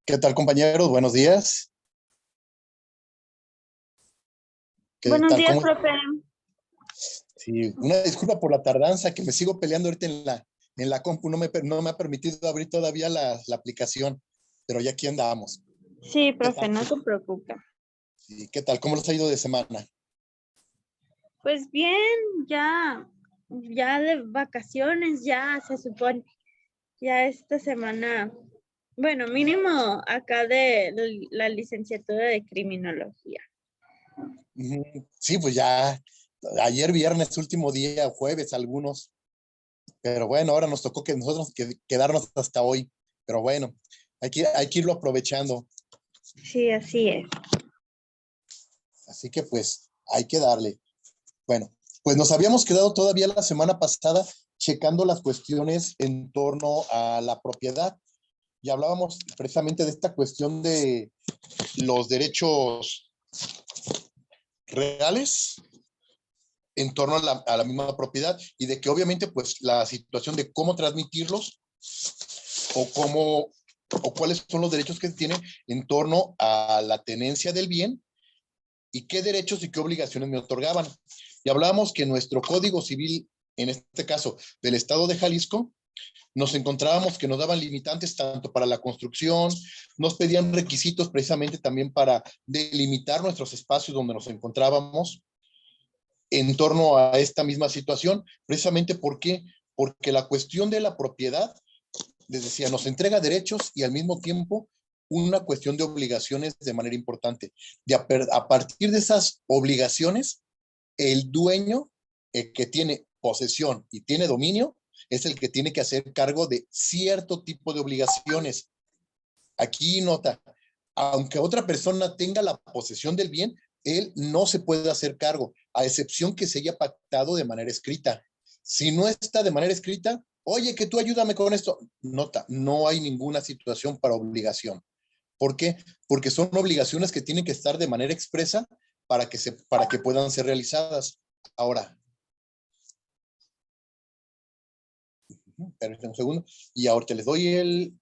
¿Qué tal, compañeros? Buenos días. ¿Qué Buenos tal? días, ¿Cómo? profe. Sí, una disculpa por la tardanza, que me sigo peleando ahorita en la compu. No me ha permitido abrir todavía la aplicación, pero ya aquí andamos. Sí, ¿Qué profe, tal? no se preocupe. Sí, ¿qué tal? ¿Cómo los ha ido de semana? Pues bien, ya de vacaciones, ya se supone, ya esta semana, bueno, mínimo acá de la licenciatura de criminología. Sí, pues ya, ayer viernes, último día, jueves, algunos, pero bueno, ahora nos tocó que nosotros quedarnos hasta hoy, pero bueno, hay que irlo aprovechando, Sí, así es. así que pues hay que darle. Bueno, pues nos habíamos quedado todavía la semana pasada checando las cuestiones en torno a la propiedad y hablábamos precisamente de esta cuestión de los derechos reales en torno a la misma propiedad y de que obviamente pues la situación de cómo transmitirlos o cómo o cuáles son los derechos que se tienen en torno a la tenencia del bien y qué derechos y qué obligaciones me otorgaban. Y hablábamos que nuestro Código Civil, en este caso del Estado de Jalisco, nos encontrábamos que nos daban limitantes tanto para la construcción, nos pedían requisitos precisamente también para delimitar nuestros espacios donde nos encontrábamos en torno a esta misma situación, precisamente porque la cuestión de la propiedad, les decía, nos entrega derechos y al mismo tiempo una cuestión de obligaciones de manera importante. A partir de esas obligaciones, el dueño que tiene posesión y tiene dominio es el que tiene que hacer cargo de cierto tipo de obligaciones. Aquí nota, aunque otra persona tenga la posesión del bien, él no se puede hacer cargo, a excepción que se haya pactado de manera escrita. Si no está de manera escrita, oye, que tú ayúdame con esto. Nota, no hay ninguna situación para obligación. ¿Por qué? Porque son obligaciones que tienen que estar de manera expresa para que puedan ser realizadas. Ahora, permítanme un segundo, y ahorita les doy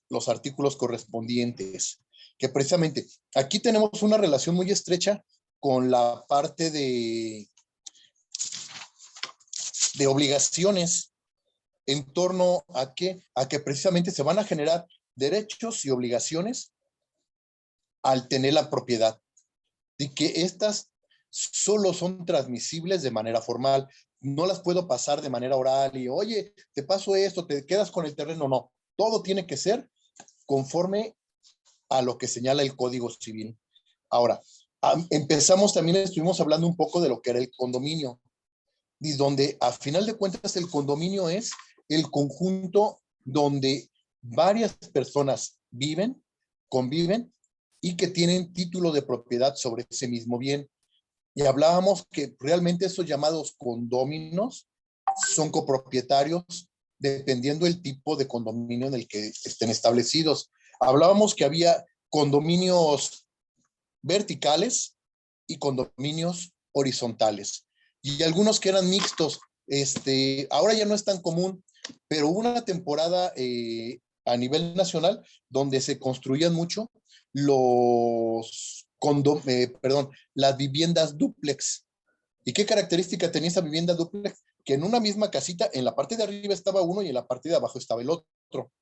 los artículos correspondientes, que precisamente aquí tenemos una relación muy estrecha con la parte de obligaciones en torno a que precisamente se van a generar derechos y obligaciones al tener la propiedad y que estas solo son transmisibles de manera formal. No las puedo pasar de manera oral y, oye, te paso esto, te quedas con el terreno. No, todo tiene que ser conforme a lo que señala el Código Civil. Ahora, empezamos también, estuvimos hablando un poco de lo que era el condominio, y donde a final de cuentas el condominio es el conjunto donde varias personas viven, conviven y que tienen título de propiedad sobre ese mismo bien. Y hablábamos que realmente esos llamados condóminos son copropietarios dependiendo el tipo de condominio en el que estén establecidos. Hablábamos que había condominios verticales y condominios horizontales. Y algunos que eran mixtos. Ahora ya no es tan común, pero hubo una temporada a nivel nacional donde se construían mucho las viviendas dúplex. ¿Y qué característica tenía esa vivienda dúplex? Que en una misma casita, en la parte de arriba estaba uno y en la parte de abajo estaba el otro.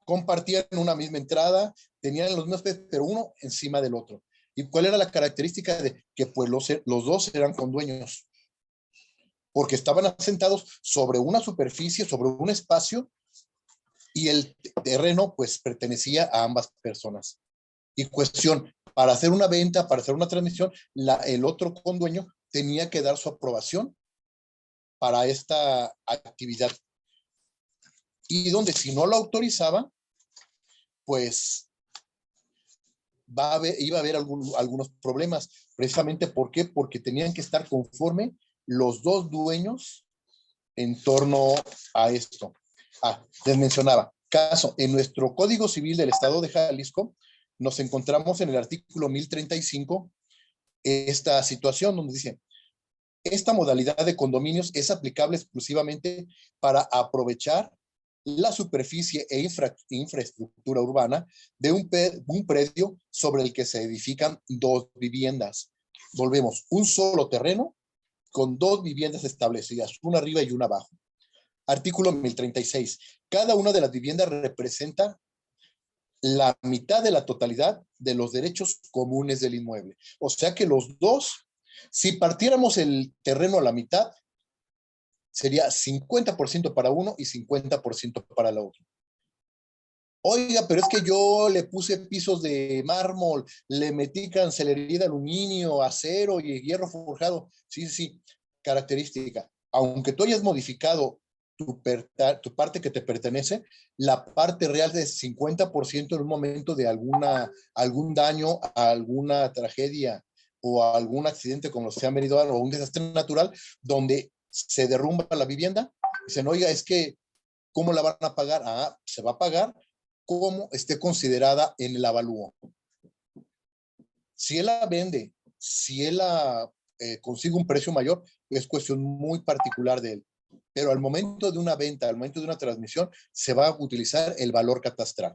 Compartían una misma entrada, tenían los mismos peces, pero uno encima del otro. ¿Y cuál era la característica de que pues los dos eran condueños? Porque estaban asentados sobre una superficie, sobre un espacio, y el terreno pues pertenecía a ambas personas. Y cuestión, para hacer una venta, para hacer una transmisión, el otro condueño tenía que dar su aprobación para esta actividad. Y donde si no lo autorizaba, pues iba a haber algunos problemas. Precisamente, ¿por qué? Porque tenían que estar conforme los dos dueños en torno a esto. Les mencionaba, caso, en nuestro Código Civil del Estado de Jalisco, nos encontramos en el artículo 1035 esta situación donde dice, esta modalidad de condominios es aplicable exclusivamente para aprovechar la superficie e infraestructura urbana de un predio sobre el que se edifican dos viviendas. Volvemos, un solo terreno con dos viviendas establecidas, una arriba y una abajo. Artículo 1036. Cada una de las viviendas representa la mitad de la totalidad de los derechos comunes del inmueble. O sea que los dos, si partiéramos el terreno a la mitad, sería 50% para uno y 50% para el otro. Oiga, pero es que yo le puse pisos de mármol, le metí cancelería de aluminio, acero y hierro forjado. Sí, sí, característica. Aunque tú hayas modificado tu parte que te pertenece, la parte real de 50% en un momento de algún daño, alguna tragedia o algún accidente como se ha venido o un desastre natural, donde se derrumba la vivienda, dicen, oiga, es que, ¿cómo la van a pagar? Ah, se va a pagar como esté considerada en el avalúo. Si él la vende, si él la consigue un precio mayor, es cuestión muy particular de él. Pero al momento de una venta, al momento de una transmisión, se va a utilizar el valor catastral,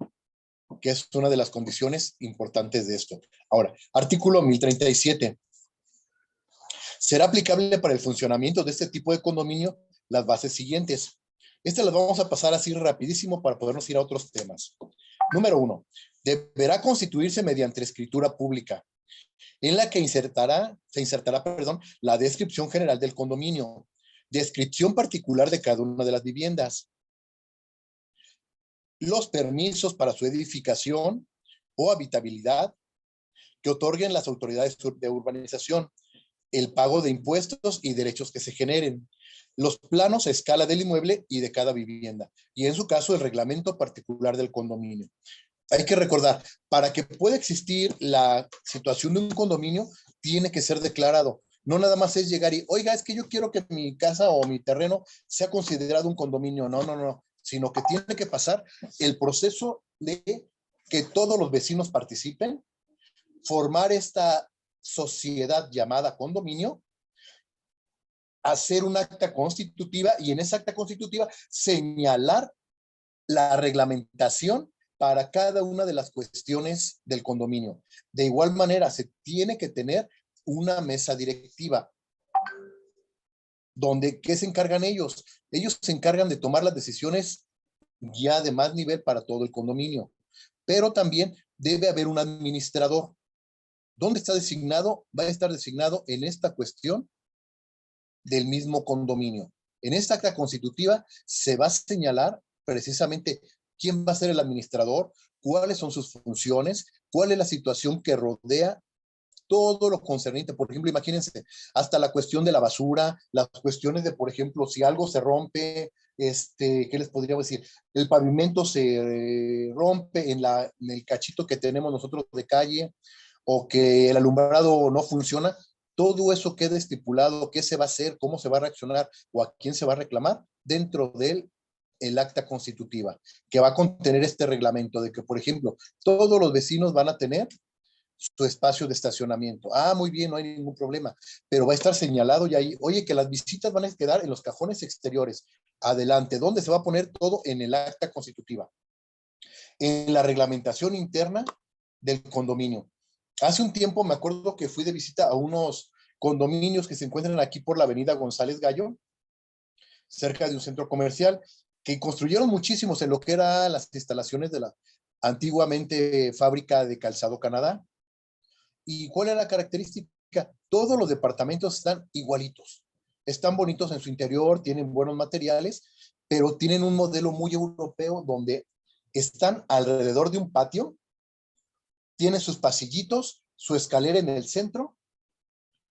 que es una de las condiciones importantes de esto. Ahora, artículo 1037. Será aplicable para el funcionamiento de este tipo de condominio las bases siguientes. Estas las vamos a pasar así rapidísimo para podernos ir a otros temas. Número 1. Deberá constituirse mediante escritura pública, en la que se insertará la descripción general del condominio, descripción particular de cada una de las viviendas, los permisos para su edificación o habitabilidad que otorguen las autoridades de urbanización, el pago de impuestos y derechos que se generen, los planos a escala del inmueble y de cada vivienda, y en su caso el reglamento particular del condominio. Hay que recordar, para que pueda existir la situación de un condominio, tiene que ser declarado. No nada más es llegar y, oiga, es que yo quiero que mi casa o mi terreno sea considerado un condominio. No, no, no, sino que tiene que pasar el proceso de que todos los vecinos participen, formar esta sociedad llamada condominio, hacer un acta constitutiva y en esa acta constitutiva señalar la reglamentación para cada una de las cuestiones del condominio. De igual manera, se tiene que tener una mesa directiva. Donde, ¿qué se encargan ellos? Ellos se encargan de tomar las decisiones ya de más nivel para todo el condominio. Pero también debe haber un administrador. ¿Dónde está designado? Va a estar designado en esta cuestión del mismo condominio. En esta acta constitutiva se va a señalar precisamente quién va a ser el administrador, cuáles son sus funciones, cuál es la situación que rodea todo lo concerniente. Por ejemplo, imagínense, hasta la cuestión de la basura, las cuestiones de, por ejemplo, si algo se rompe, ¿qué les podría decir? El pavimento se rompe en el cachito que tenemos nosotros de calle, o que el alumbrado no funciona, todo eso queda estipulado, qué se va a hacer, cómo se va a reaccionar o a quién se va a reclamar dentro del acta constitutiva, que va a contener este reglamento de que, por ejemplo, todos los vecinos van a tener su espacio de estacionamiento. Ah, muy bien, no hay ningún problema, pero va a estar señalado ya ahí, oye, que las visitas van a quedar en los cajones exteriores. Adelante, ¿dónde se va a poner todo? En el acta constitutiva. En la reglamentación interna del condominio. Hace un tiempo me acuerdo que fui de visita a unos condominios que se encuentran aquí por la avenida González Gallo, cerca de un centro comercial, que construyeron muchísimos en lo que eran las instalaciones de la antiguamente fábrica de Calzado Canadá. ¿Y cuál era la característica? Todos los departamentos están igualitos. Están bonitos en su interior, tienen buenos materiales, pero tienen un modelo muy europeo donde están alrededor de un patio, tienen sus pasillitos, su escalera en el centro,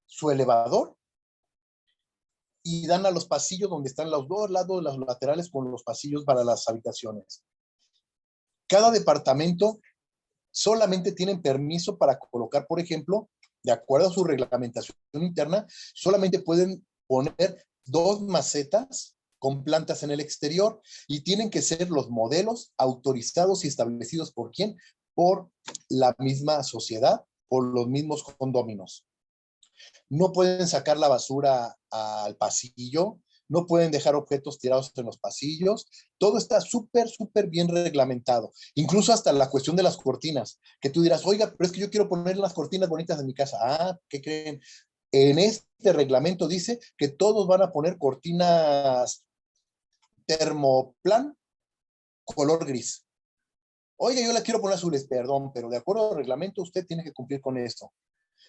su elevador, y dan a los pasillos donde están los dos lados, los laterales con los pasillos para las habitaciones. Cada departamento solamente tienen permiso para colocar, por ejemplo, de acuerdo a su reglamentación interna, solamente pueden poner 2 macetas con plantas en el exterior y tienen que ser los modelos autorizados y establecidos por quién, por la misma sociedad, por los mismos condóminos. No pueden sacar la basura al pasillo, no pueden dejar objetos tirados en los pasillos, todo está súper, súper bien reglamentado, incluso hasta la cuestión de las cortinas, que tú dirás, oiga, pero es que yo quiero poner las cortinas bonitas en mi casa. Ah, ¿qué creen? En este reglamento dice que todos van a poner cortinas termoplan color gris. Oiga, yo la quiero poner azules, perdón, pero de acuerdo al reglamento usted tiene que cumplir con esto.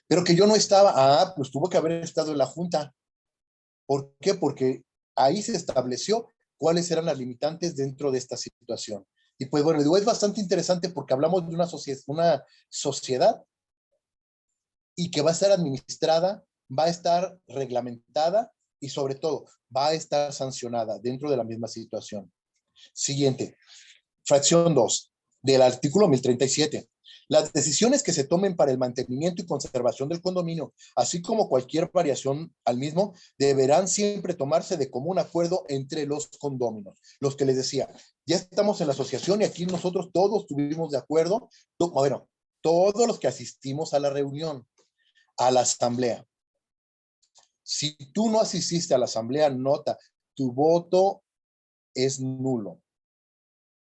Pero que yo no estaba, pues tuvo que haber estado en la junta. ¿Por qué? Porque ahí se estableció cuáles eran las limitantes dentro de esta situación. Y pues bueno, digo, es bastante interesante porque hablamos de una sociedad y que va a estar administrada, va a estar reglamentada y sobre todo va a estar sancionada dentro de la misma situación. Siguiente, fracción 2 del artículo 1037. Las decisiones que se tomen para el mantenimiento y conservación del condominio, así como cualquier variación al mismo, deberán siempre tomarse de común acuerdo entre los condóminos. Los que les decía, ya estamos en la asociación y aquí nosotros todos estuvimos de acuerdo, bueno, todos los que asistimos a la reunión, a la asamblea. Si tú no asististe a la asamblea, nota, tu voto es nulo.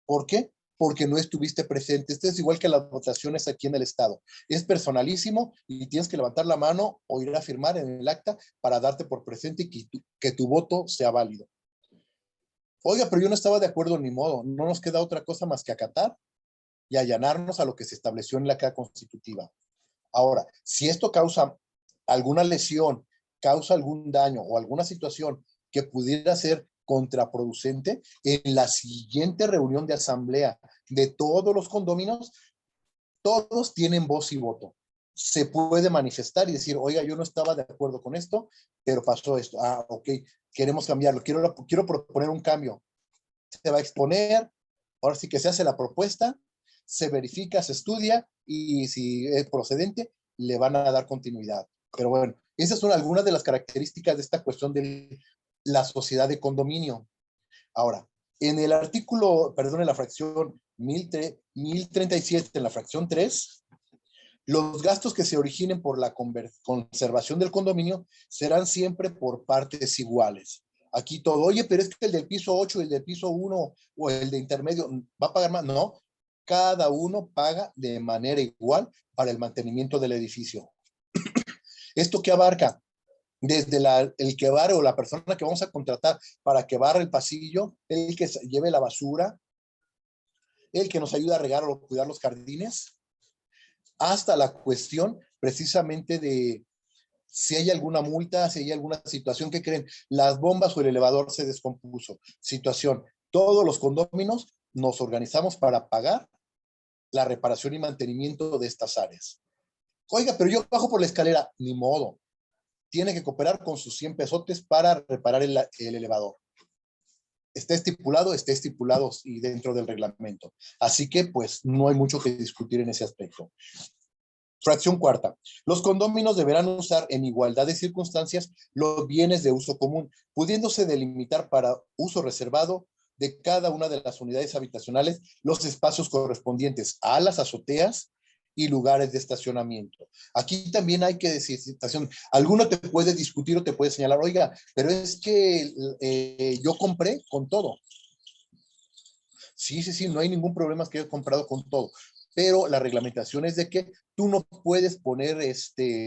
¿Por qué? Porque no estuviste presente. Esto es igual que las votaciones aquí en el estado. Es personalísimo y tienes que levantar la mano o ir a firmar en el acta para darte por presente y que tu voto sea válido. Oiga, pero yo no estaba de acuerdo ni modo. No nos queda otra cosa más que acatar y allanarnos a lo que se estableció en la acta constitutiva. Ahora, si esto causa alguna lesión, causa algún daño o alguna situación que pudiera ser contraproducente, en la siguiente reunión de asamblea de todos los condóminos, todos tienen voz y voto. Se puede manifestar y decir, oiga, yo no estaba de acuerdo con esto, pero pasó esto. Ah, ok, queremos cambiarlo. Quiero proponer un cambio. Se va a exponer, ahora sí que se hace la propuesta, se verifica, se estudia y si es procedente, le van a dar continuidad. Pero bueno, esas son algunas de las características de esta cuestión de la sociedad de condominio. Ahora, en el artículo, perdón, en la fracción 1037, en la fracción 3, los gastos que se originen por la conservación del condominio serán siempre por partes iguales. Aquí todo, oye, pero es que el del piso 8, el del piso 1 o el de intermedio va a pagar más. No, cada uno paga de manera igual para el mantenimiento del edificio. ¿Esto qué abarca? Desde el que barre o la persona que vamos a contratar para que barre el pasillo, el que lleve la basura, el que nos ayuda a regar o cuidar los jardines, hasta la cuestión precisamente de si hay alguna multa, si hay alguna situación que creen, las bombas o el elevador se descompuso. Situación, todos los condóminos nos organizamos para pagar la reparación y mantenimiento de estas áreas. Oiga, pero yo bajo por la escalera, ni modo. Tiene que cooperar con sus 100 pesotes para reparar el elevador. Está estipulado y dentro del reglamento. Así que, pues, no hay mucho que discutir en ese aspecto. Fracción cuarta. Los condóminos deberán usar en igualdad de circunstancias los bienes de uso común, pudiéndose delimitar para uso reservado de cada una de las unidades habitacionales los espacios correspondientes a las azoteas y lugares de estacionamiento. Aquí también hay que decir, alguno te puede discutir o te puede señalar, oiga, pero es que yo compré con todo. Sí, no hay ningún problema, es que yo he comprado con todo, pero la reglamentación es de que tú no puedes poner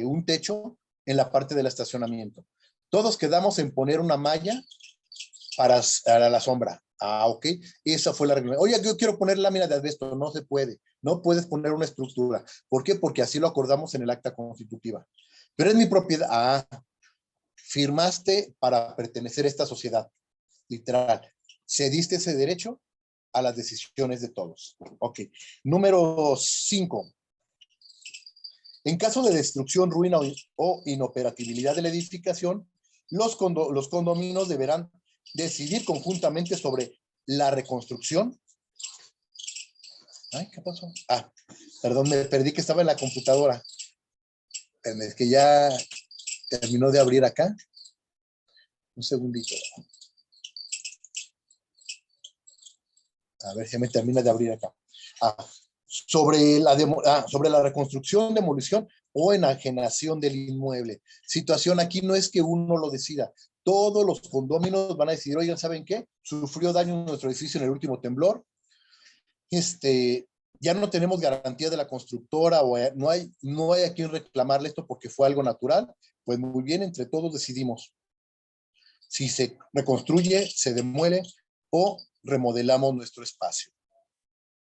un techo en la parte del estacionamiento. Todos quedamos en poner una malla para la sombra. Ah, ok. Esa fue la reglamentación. Oye, yo quiero poner lámina de asbesto. No se puede. No puedes poner una estructura. ¿Por qué? Porque así lo acordamos en el acta constitutiva. Pero es mi propiedad. Ah, firmaste para pertenecer a esta sociedad. Literal. ¿Cediste ese derecho? A las decisiones de todos. Ok. Número 5. En caso de destrucción, ruina o inoperatividad de la edificación, los condominios deberán decidir conjuntamente sobre la reconstrucción. Ay, ¿qué pasó? Ah, perdón, me perdí que estaba en la computadora. Es que ya terminó de abrir acá. Un segundito. A ver, ya me termina de abrir acá. Ah, sobre la reconstrucción, demolición o enajenación del inmueble. Situación aquí no es que uno lo decida. Todos los condóminos van a decidir, oigan, ¿saben qué? Sufrió daño nuestro edificio en el último temblor. Ya no tenemos garantía de la constructora o no hay a quien reclamarle esto porque fue algo natural. Pues muy bien, entre todos decidimos si se reconstruye, se demuele o remodelamos nuestro espacio.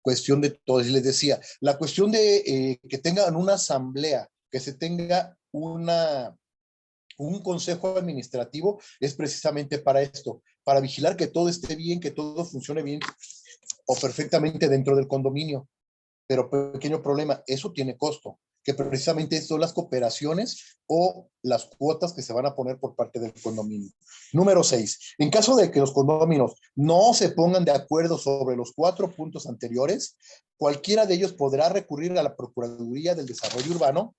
Cuestión de todos, les decía, la cuestión de que tengan una asamblea, que se tenga un consejo administrativo es precisamente para esto, para vigilar que todo esté bien, que todo funcione bien o perfectamente dentro del condominio. Pero pequeño problema, eso tiene costo, que precisamente son las cooperaciones o las cuotas que se van a poner por parte del condominio. Número 6, en caso de que los condóminos no se pongan de acuerdo sobre los 4 puntos anteriores, cualquiera de ellos podrá recurrir a la Procuraduría del Desarrollo Urbano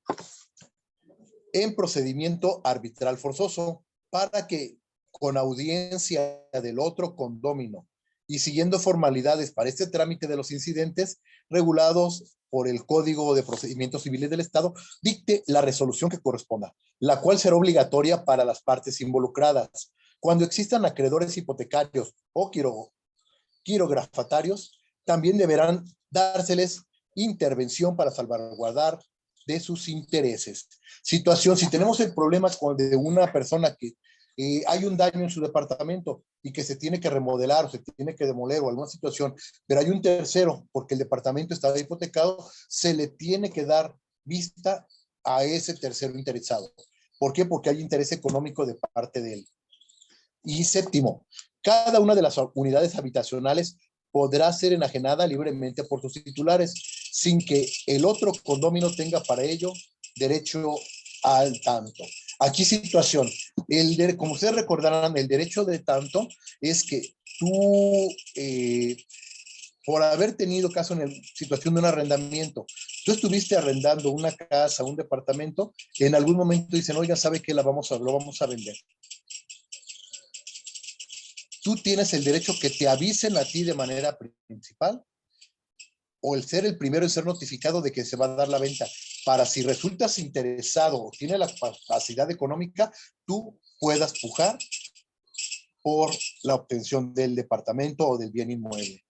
en procedimiento arbitral forzoso para que con audiencia del otro condómino y siguiendo formalidades para este trámite de los incidentes regulados por el Código de Procedimientos Civiles del Estado, dicte la resolución que corresponda, la cual será obligatoria para las partes involucradas. Cuando existan acreedores hipotecarios o quirografatarios, también deberán dárseles intervención para salvaguardar de sus intereses. Situación, si tenemos el problema de una persona que hay un daño en su departamento y que se tiene que remodelar o se tiene que demoler o alguna situación, pero hay un tercero porque el departamento está hipotecado, se le tiene que dar vista a ese tercero interesado. ¿Por qué? Porque hay interés económico de parte de él. Y séptimo, cada una de las unidades habitacionales podrá ser enajenada libremente por sus titulares, sin que el otro condominio tenga para ello derecho al tanto. Aquí situación, como ustedes recordarán, el derecho de tanto es que tú, por haber tenido caso en la situación de un arrendamiento, tú estuviste arrendando una casa, un departamento, en algún momento dicen, oiga, ¿sabe qué? Lo vamos a vender. Tú tienes el derecho que te avisen a ti de manera principal o el ser el primero en ser notificado de que se va a dar la venta, para si resultas interesado o tienes la capacidad económica, tú puedas pujar por la obtención del departamento o del bien inmueble.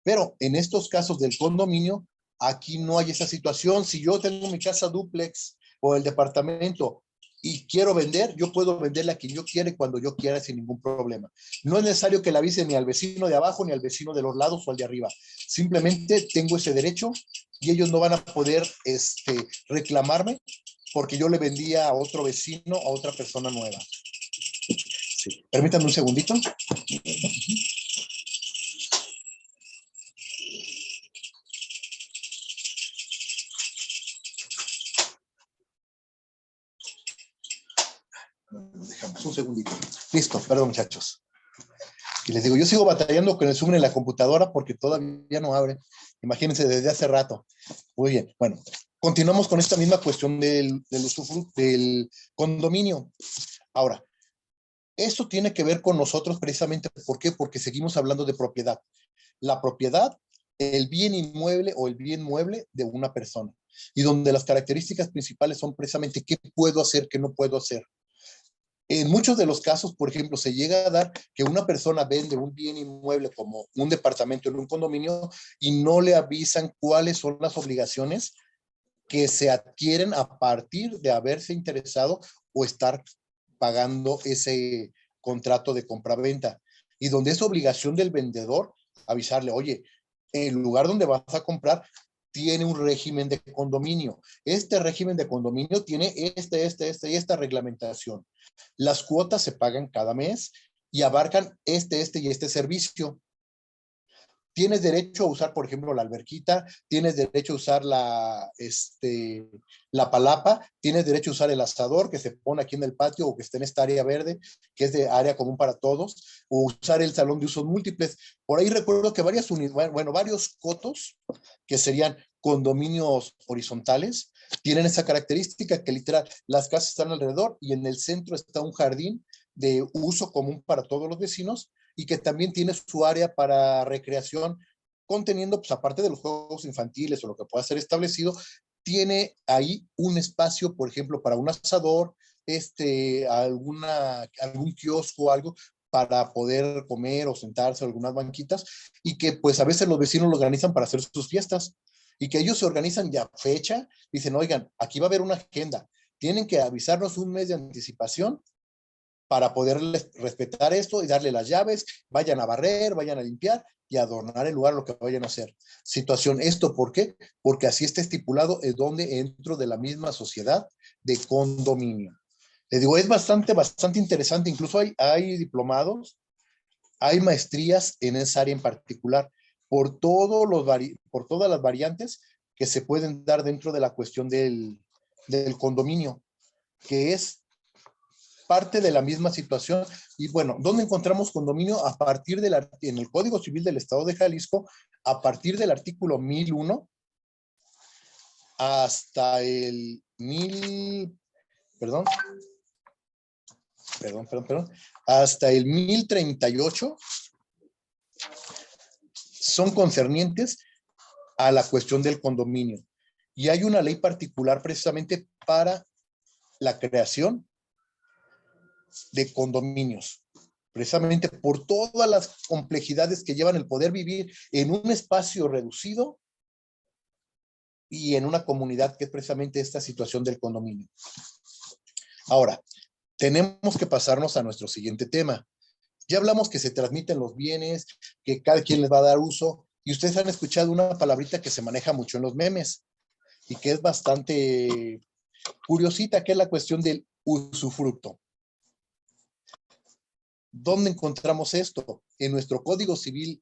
Pero en estos casos del condominio, aquí no hay esa situación. Si yo tengo mi casa dúplex o el departamento y quiero vender, yo puedo venderla a quien yo quiera y cuando yo quiera sin ningún problema. No es necesario que la avise ni al vecino de abajo ni al vecino de los lados o al de arriba. Simplemente tengo ese derecho y ellos no van a poder reclamarme porque yo le vendía a otro vecino, a otra persona nueva. Sí. Permítanme un segundito. Dejamos un segundito. Listo, perdón, muchachos. Y les digo, yo sigo batallando con el Zoom en la computadora porque todavía no abre. Imagínense, desde hace rato. Muy bien, bueno, continuamos con esta misma cuestión del condominio. Ahora, esto tiene que ver con nosotros precisamente, ¿por qué? Porque seguimos hablando de propiedad. La propiedad, el bien inmueble o el bien mueble de una persona. Y donde las características principales son precisamente qué puedo hacer, qué no puedo hacer. En muchos de los casos, por ejemplo, se llega a dar que una persona vende un bien inmueble como un departamento en un condominio y no le avisan cuáles son las obligaciones que se adquieren a partir de haberse interesado o estar pagando ese contrato de compra-venta. Y donde es obligación del vendedor avisarle, oye, el lugar donde vas a comprar tiene un régimen de condominio. Este régimen de condominio tiene y esta reglamentación. Las cuotas se pagan cada mes y abarcan este y este servicio. Tienes derecho a usar, por ejemplo, la alberquita, tienes derecho a usar la palapa, tienes derecho a usar el asador que se pone aquí en el patio o que está en esta área verde, que es de área común para todos, o usar el salón de usos múltiples. Por ahí recuerdo que varios cotos, que serían condominios horizontales, tienen esa característica que literal, las casas están alrededor y en el centro está un jardín de uso común para todos los vecinos y que también tiene su área para recreación conteniendo, pues aparte de los juegos infantiles o lo que pueda ser establecido, tiene ahí un espacio, por ejemplo, para un asador, algún kiosco o algo para poder comer o sentarse, algunas banquitas, y que pues a veces los vecinos lo organizan para hacer sus fiestas, y que ellos se organizan ya fecha, dicen, oigan, aquí va a haber una agenda, tienen que avisarnos un mes de anticipación para poderles respetar esto y darle las llaves, vayan a barrer, vayan a limpiar y adornar el lugar, lo que vayan a hacer. Situación, ¿esto por qué? Porque así está estipulado, es donde dentro de la misma sociedad de condominio. Les digo, es bastante interesante, incluso hay diplomados, hay maestrías en esa área en particular, por todas las variantes que se pueden dar dentro de la cuestión del condominio, que es parte de la misma situación. Y bueno, ¿dónde encontramos condominio? En el Código Civil del Estado de Jalisco, a partir del artículo 1001 hasta el hasta el 1038 son concernientes a la cuestión del condominio. Y hay una ley particular precisamente para la creación de condominios, precisamente por todas las complejidades que llevan el poder vivir en un espacio reducido y en una comunidad, que es precisamente esta situación del condominio. Ahora, tenemos que pasarnos a nuestro siguiente tema. Ya hablamos que se transmiten los bienes, que cada quien les va a dar uso, y ustedes han escuchado una palabrita que se maneja mucho en los memes y que es bastante curiosita, que es la cuestión del usufructo. ¿Dónde encontramos esto? En nuestro Código Civil,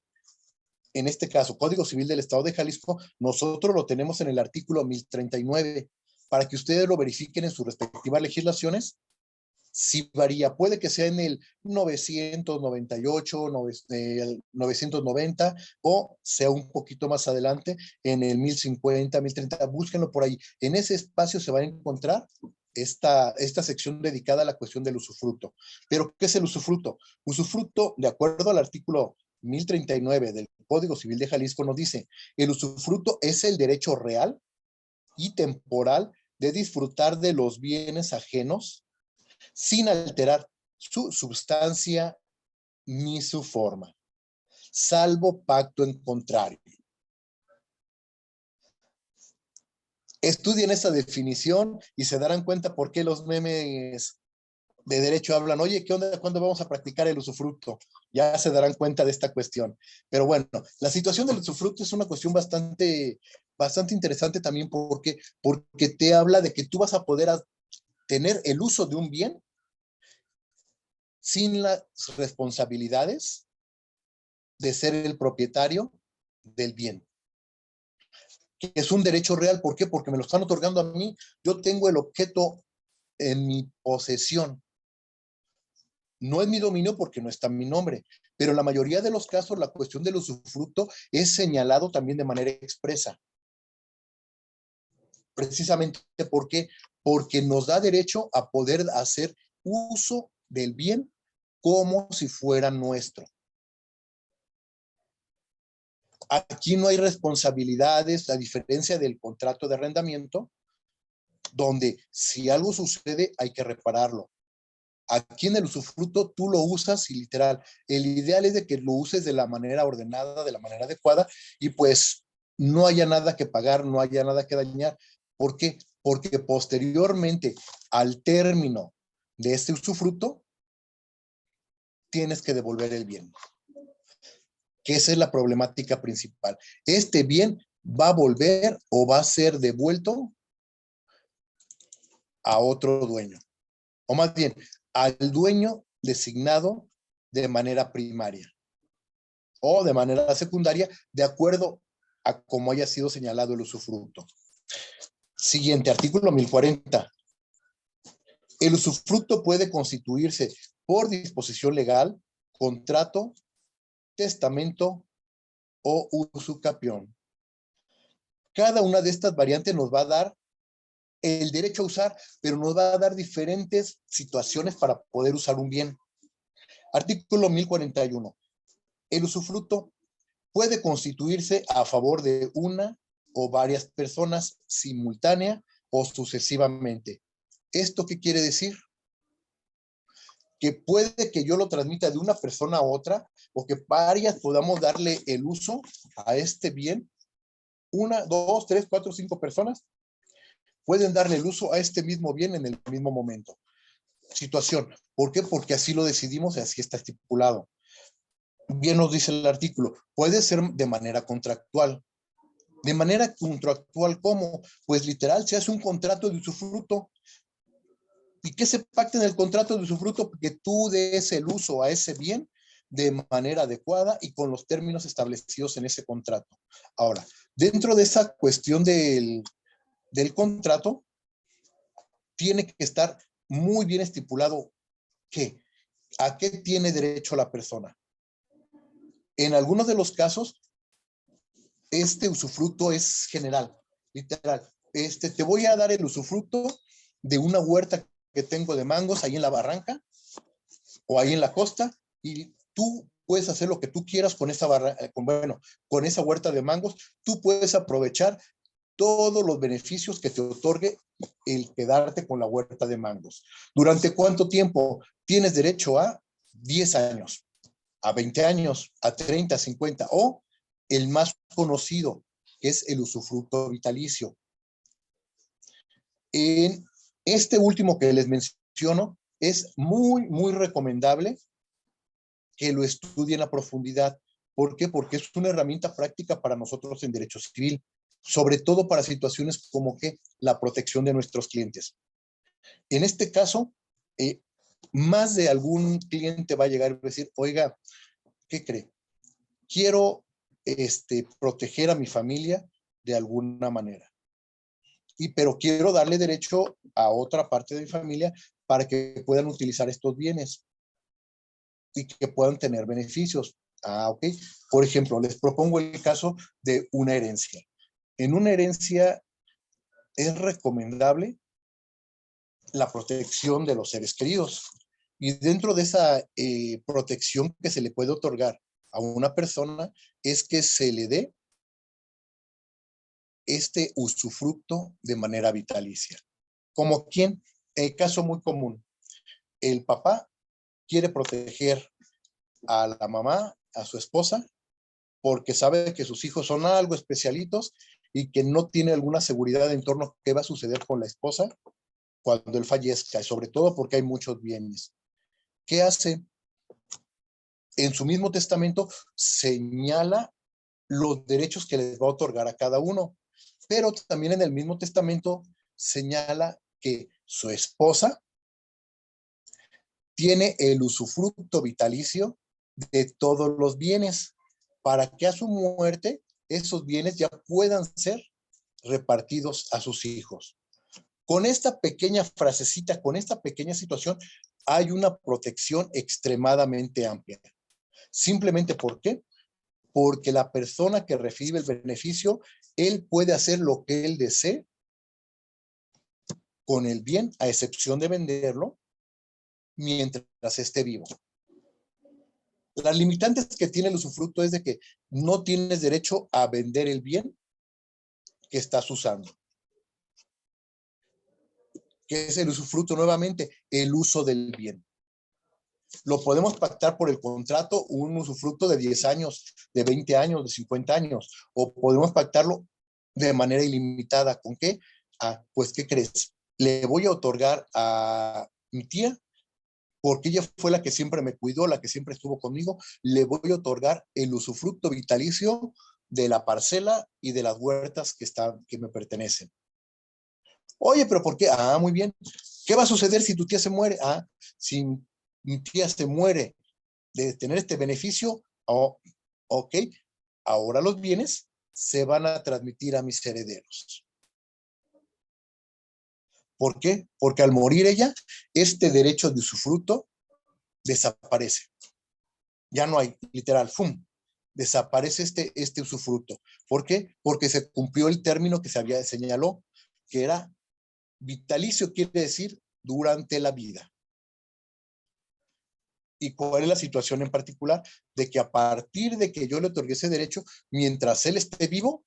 en este caso, Código Civil del Estado de Jalisco, nosotros lo tenemos en el artículo 1039, para que ustedes lo verifiquen en sus respectivas legislaciones. Si varía, puede que sea en el 998, 990, o sea un poquito más adelante, en el 1050, 1030, búsquenlo por ahí. En ese espacio se va a encontrar esta sección dedicada a la cuestión del usufructo. ¿Pero qué es el usufructo? Usufructo, de acuerdo al artículo 1039 del Código Civil de Jalisco, nos dice, el usufructo es el derecho real y temporal de disfrutar de los bienes ajenos sin alterar su sustancia ni su forma, salvo pacto en contrario. Estudien esta definición y se darán cuenta por qué los memes de derecho hablan, oye, ¿qué onda? ¿Cuándo vamos a practicar el usufructo? Ya se darán cuenta de esta cuestión. Pero bueno, la situación del usufructo es una cuestión bastante interesante también porque te habla de que tú vas a poder tener el uso de un bien sin las responsabilidades de ser el propietario del bien, que es un derecho real. ¿Por qué? Porque me lo están otorgando a mí. Yo tengo el objeto en mi posesión. No es mi dominio porque no está en mi nombre, pero en la mayoría de los casos la cuestión del usufructo es señalado también de manera expresa. Precisamente, ¿por qué? Porque nos da derecho a poder hacer uso del bien como si fuera nuestro. Aquí no hay responsabilidades, a diferencia del contrato de arrendamiento, donde si algo sucede hay que repararlo. Aquí en el usufructo tú lo usas y literal, el ideal es de que lo uses de la manera ordenada, de la manera adecuada, y pues no haya nada que pagar, no haya nada que dañar. ¿Por qué? Porque posteriormente, al término de este usufructo, tienes que devolver el bien. Que esa es la problemática principal. Este bien va a volver o va a ser devuelto a otro dueño, o más bien al dueño designado de manera primaria o de manera secundaria, de acuerdo a cómo haya sido señalado el usufructo. Siguiente, artículo 1040. El usufructo puede constituirse por disposición legal, contrato, testamento o usucapión. Cada una de estas variantes nos va a dar el derecho a usar, pero nos va a dar diferentes situaciones para poder usar un bien. Artículo 1041. El usufructo puede constituirse a favor de una o varias personas simultánea o sucesivamente. ¿Esto qué quiere decir? Que puede que yo lo transmita de una persona a otra o que varias podamos darle el uso a este bien. Una, dos, tres, cuatro, cinco personas pueden darle el uso a este mismo bien en el mismo momento. Situación. ¿Por qué? Porque así lo decidimos y así está estipulado. Bien nos dice el artículo, puede ser de manera contractual. De manera contractual, ¿cómo? Pues literal, se hace un contrato de usufructo. ¿Y qué se pacta en el contrato de usufructo? Que tú des el uso a ese bien de manera adecuada y con los términos establecidos en ese contrato. Ahora, dentro de esa cuestión del contrato, tiene que estar muy bien estipulado que a qué tiene derecho la persona. En algunos de los casos, este usufructo es general, literal. Te voy a dar el usufructo de una huerta que tengo de mangos ahí en la barranca o ahí en la costa y tú puedes hacer lo que tú quieras con esa con esa huerta de mangos. Tú puedes aprovechar todos los beneficios que te otorgue el quedarte con la huerta de mangos. ¿Durante cuánto tiempo? Tienes derecho a 10 años, a 20 años, a 30, 50 o el más conocido, que es el usufructo vitalicio. En este último que les menciono, es muy recomendable que lo estudien a profundidad. ¿Por qué? Porque es una herramienta práctica para nosotros en derecho civil, sobre todo para situaciones como que la protección de nuestros clientes. En este caso, más de algún cliente va a llegar a decir, oiga, ¿qué cree? Quiero proteger a mi familia de alguna manera. Pero quiero darle derecho a otra parte de mi familia para que puedan utilizar estos bienes y que puedan tener beneficios. Ok. Por ejemplo, les propongo el caso de una herencia. En una herencia es recomendable la protección de los seres queridos. Y dentro de esa protección que se le puede otorgar a una persona es que se le dé este usufructo de manera vitalicia. ¿Como quién? El caso muy común. El papá quiere proteger a la mamá, a su esposa, porque sabe que sus hijos son algo especialitos y que no tiene alguna seguridad en torno a qué va a suceder con la esposa cuando él fallezca, y sobre todo porque hay muchos bienes. ¿Qué hace? En su mismo testamento señala los derechos que les va a otorgar a cada uno, pero también en el mismo testamento señala que su esposa tiene el usufructo vitalicio de todos los bienes para que a su muerte esos bienes ya puedan ser repartidos a sus hijos. Con esta pequeña frasecita, con esta pequeña situación, hay una protección extremadamente amplia. Simplemente ¿por qué? Porque la persona que recibe el beneficio, él puede hacer lo que él desee con el bien, a excepción de venderlo, mientras esté vivo. Las limitantes que tiene el usufructo es de que no tienes derecho a vender el bien que estás usando. ¿Qué es el usufructo? Nuevamente, el uso del bien. Lo podemos pactar por el contrato, un usufructo de 10 años, de 20 años, de 50 años, o podemos pactarlo de manera ilimitada. ¿Con qué? Pues, ¿qué crees? Le voy a otorgar a mi tía, porque ella fue la que siempre me cuidó, la que siempre estuvo conmigo, le voy a otorgar el usufructo vitalicio de la parcela y de las huertas que me pertenecen. Oye, pero ¿por qué? Muy bien. ¿Qué va a suceder si tu tía se muere? Si mi tía se muere de tener este beneficio, ok, ahora los bienes se van a transmitir a mis herederos. ¿Por qué? Porque al morir ella, este derecho de usufructo desaparece. Ya no hay, literal, ¡fum! Desaparece este usufructo. ¿Por qué? Porque se cumplió el término que se había señaló, que era vitalicio, quiere decir durante la vida. ¿Y cuál es la situación en particular? De que a partir de que yo le otorgué ese derecho, mientras él esté vivo,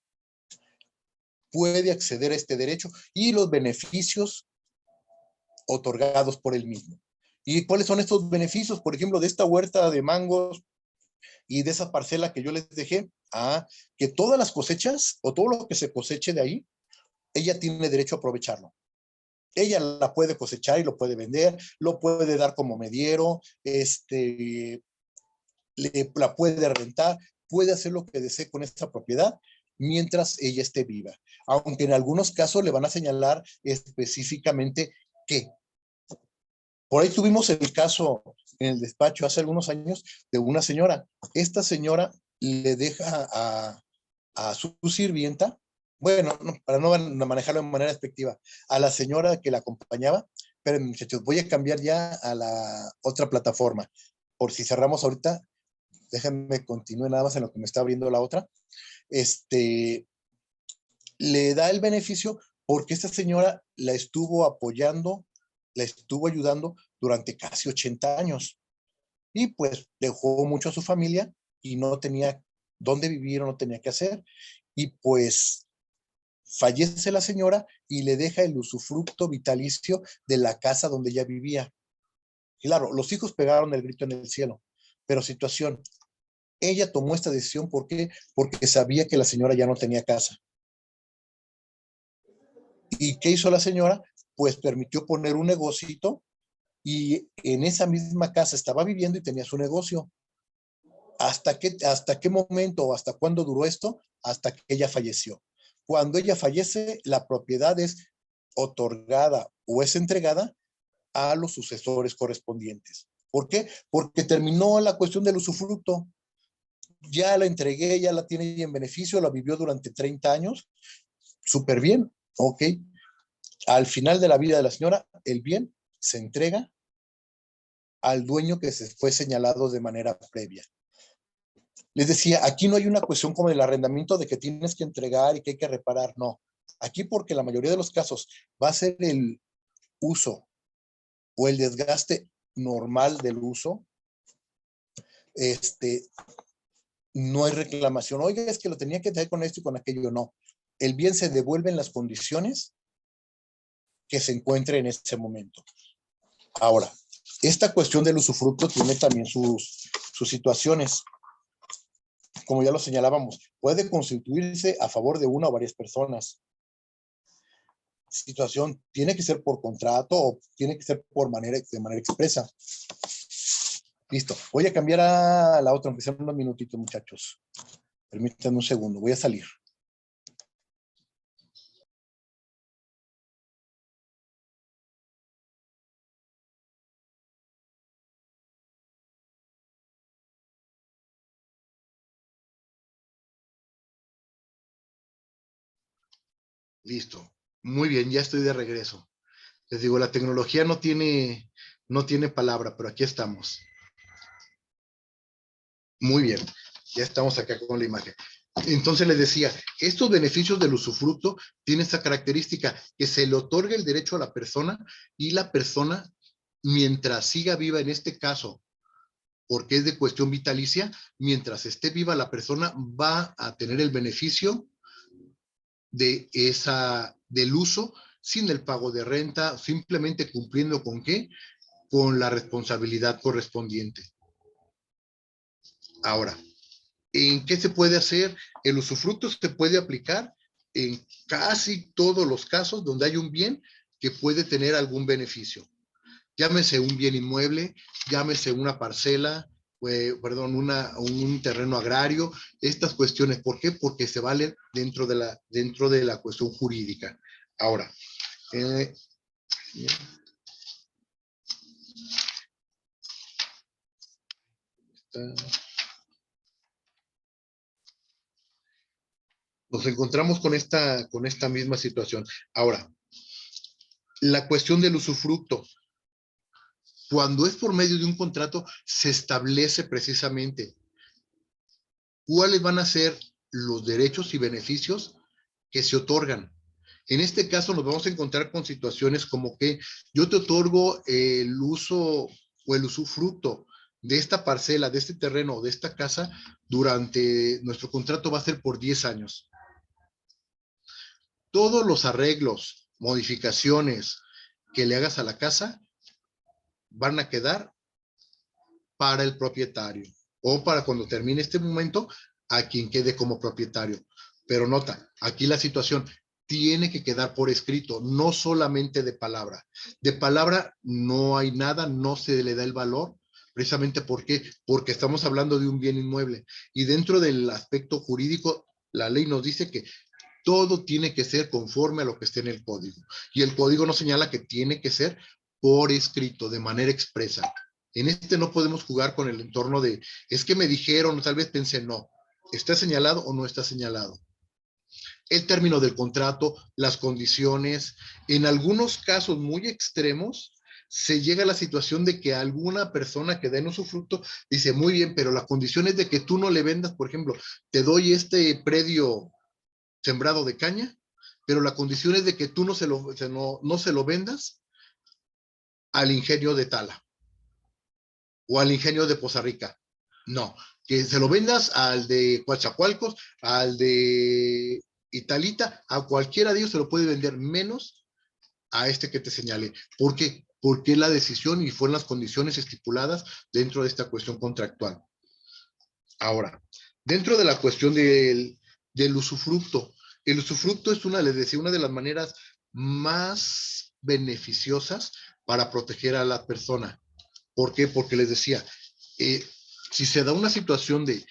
puede acceder a este derecho y los beneficios otorgados por él mismo. ¿Y cuáles son estos beneficios? Por ejemplo, de esta huerta de mangos y de esa parcela que yo les dejé, que todas las cosechas o todo lo que se coseche de ahí, ella tiene derecho a aprovecharlo. Ella la puede cosechar y lo puede vender, lo puede dar como mediero, la puede rentar, puede hacer lo que desee con esta propiedad mientras ella esté viva. Aunque en algunos casos le van a señalar específicamente qué. Por ahí tuvimos el caso en el despacho hace algunos años de una señora. Esta señora le deja a su sirvienta, bueno, no, para no manejarlo de manera despectiva, a la señora que la acompañaba, pero muchachos, voy a cambiar ya a la otra plataforma. Por si cerramos ahorita, déjenme continuar nada más en lo que me está abriendo la otra. Le da el beneficio porque esta señora la estuvo apoyando, la estuvo ayudando durante casi 80 años. Y pues dejó mucho a su familia y no tenía dónde vivir, no tenía qué hacer. Y pues fallece la señora y le deja el usufructo vitalicio de la casa donde ella vivía. Claro, los hijos pegaron el grito en el cielo, pero situación, ella tomó esta decisión, ¿por qué? Porque sabía que la señora ya no tenía casa. ¿Y qué hizo la señora? Pues permitió poner un negocito y en esa misma casa estaba viviendo y tenía su negocio. ¿Hasta qué momento o hasta cuándo duró esto? Hasta que ella falleció. Cuando ella fallece, la propiedad es otorgada o es entregada a los sucesores correspondientes. ¿Por qué? Porque terminó la cuestión del usufructo. Ya la entregué, ya la tiene en beneficio, la vivió durante 30 años, súper bien, ok. Al final de la vida de la señora, el bien se entrega al dueño que se fue señalado de manera previa. Les decía, aquí no hay una cuestión como el arrendamiento de que tienes que entregar y que hay que reparar, no. Aquí porque la mayoría de los casos va a ser el uso o el desgaste normal del uso, no hay reclamación. Oiga, es que lo tenía que traer con esto y con aquello, no. El bien se devuelve en las condiciones que se encuentre en ese momento. Ahora, esta cuestión del usufructo tiene también sus situaciones. Como ya lo señalábamos, puede constituirse a favor de una o varias personas. Situación, tiene que ser por contrato o tiene que ser de manera expresa. Listo. Voy a cambiar a la otra, aunque sea unos minutitos, muchachos. Permítanme un segundo, voy a salir. Listo. Muy bien, ya estoy de regreso. Les digo, la tecnología no tiene palabra, pero aquí estamos. Muy bien, ya estamos acá con la imagen. Entonces les decía, estos beneficios del usufructo tienen esa característica que se le otorga el derecho a la persona y la persona, mientras siga viva en este caso, porque es de cuestión vitalicia, mientras esté viva la persona va a tener el beneficio del uso sin el pago de renta, simplemente cumpliendo con ¿qué? Con la responsabilidad correspondiente. Ahora, ¿en qué se puede hacer? El usufructo se puede aplicar en casi todos los casos donde hay un bien que puede tener algún beneficio. Llámese un bien inmueble, llámese una parcela, un terreno agrario, estas cuestiones. ¿Por qué? Porque se valen dentro de la cuestión jurídica. Ahora, nos encontramos con esta misma situación. Ahora, la cuestión del usufructo. Cuando es por medio de un contrato, se establece precisamente cuáles van a ser los derechos y beneficios que se otorgan. En este caso nos vamos a encontrar con situaciones como que yo te otorgo el uso o el usufructo de esta parcela, de este terreno, de esta casa, durante nuestro contrato va a ser por 10 años. Todos los arreglos, modificaciones que le hagas a la casa van a quedar para el propietario o para cuando termine este momento a quien quede como propietario. Pero nota, aquí la situación tiene que quedar por escrito, no solamente de palabra. De palabra no hay nada, no se le da el valor, precisamente porque estamos hablando de un bien inmueble y dentro del aspecto jurídico la ley nos dice que todo tiene que ser conforme a lo que esté en el código. Y el código nos señala que tiene que ser por escrito, de manera expresa. En este no podemos jugar con el entorno de, es que me dijeron, tal vez pensé, no. ¿Está señalado o no está señalado? El término del contrato, las condiciones. En algunos casos muy extremos, se llega a la situación de que alguna persona que da en usufructo dice, muy bien, pero la condición es de que tú no le vendas, por ejemplo, te doy este predio sembrado de caña, pero la condición es de que tú no se lo vendas al ingenio de Tala o al ingenio de Poza Rica. No, que se lo vendas al de Coatzacoalcos, al de Italita, a cualquiera de ellos se lo puede vender menos a este que te señale. ¿Por qué? Porque es la decisión y fueron las condiciones estipuladas dentro de esta cuestión contractual. Ahora, dentro de la cuestión del usufructo, el usufructo es les decía, una de las maneras más beneficiosas para proteger a la persona. ¿Por qué? Porque les decía, si se da una situación de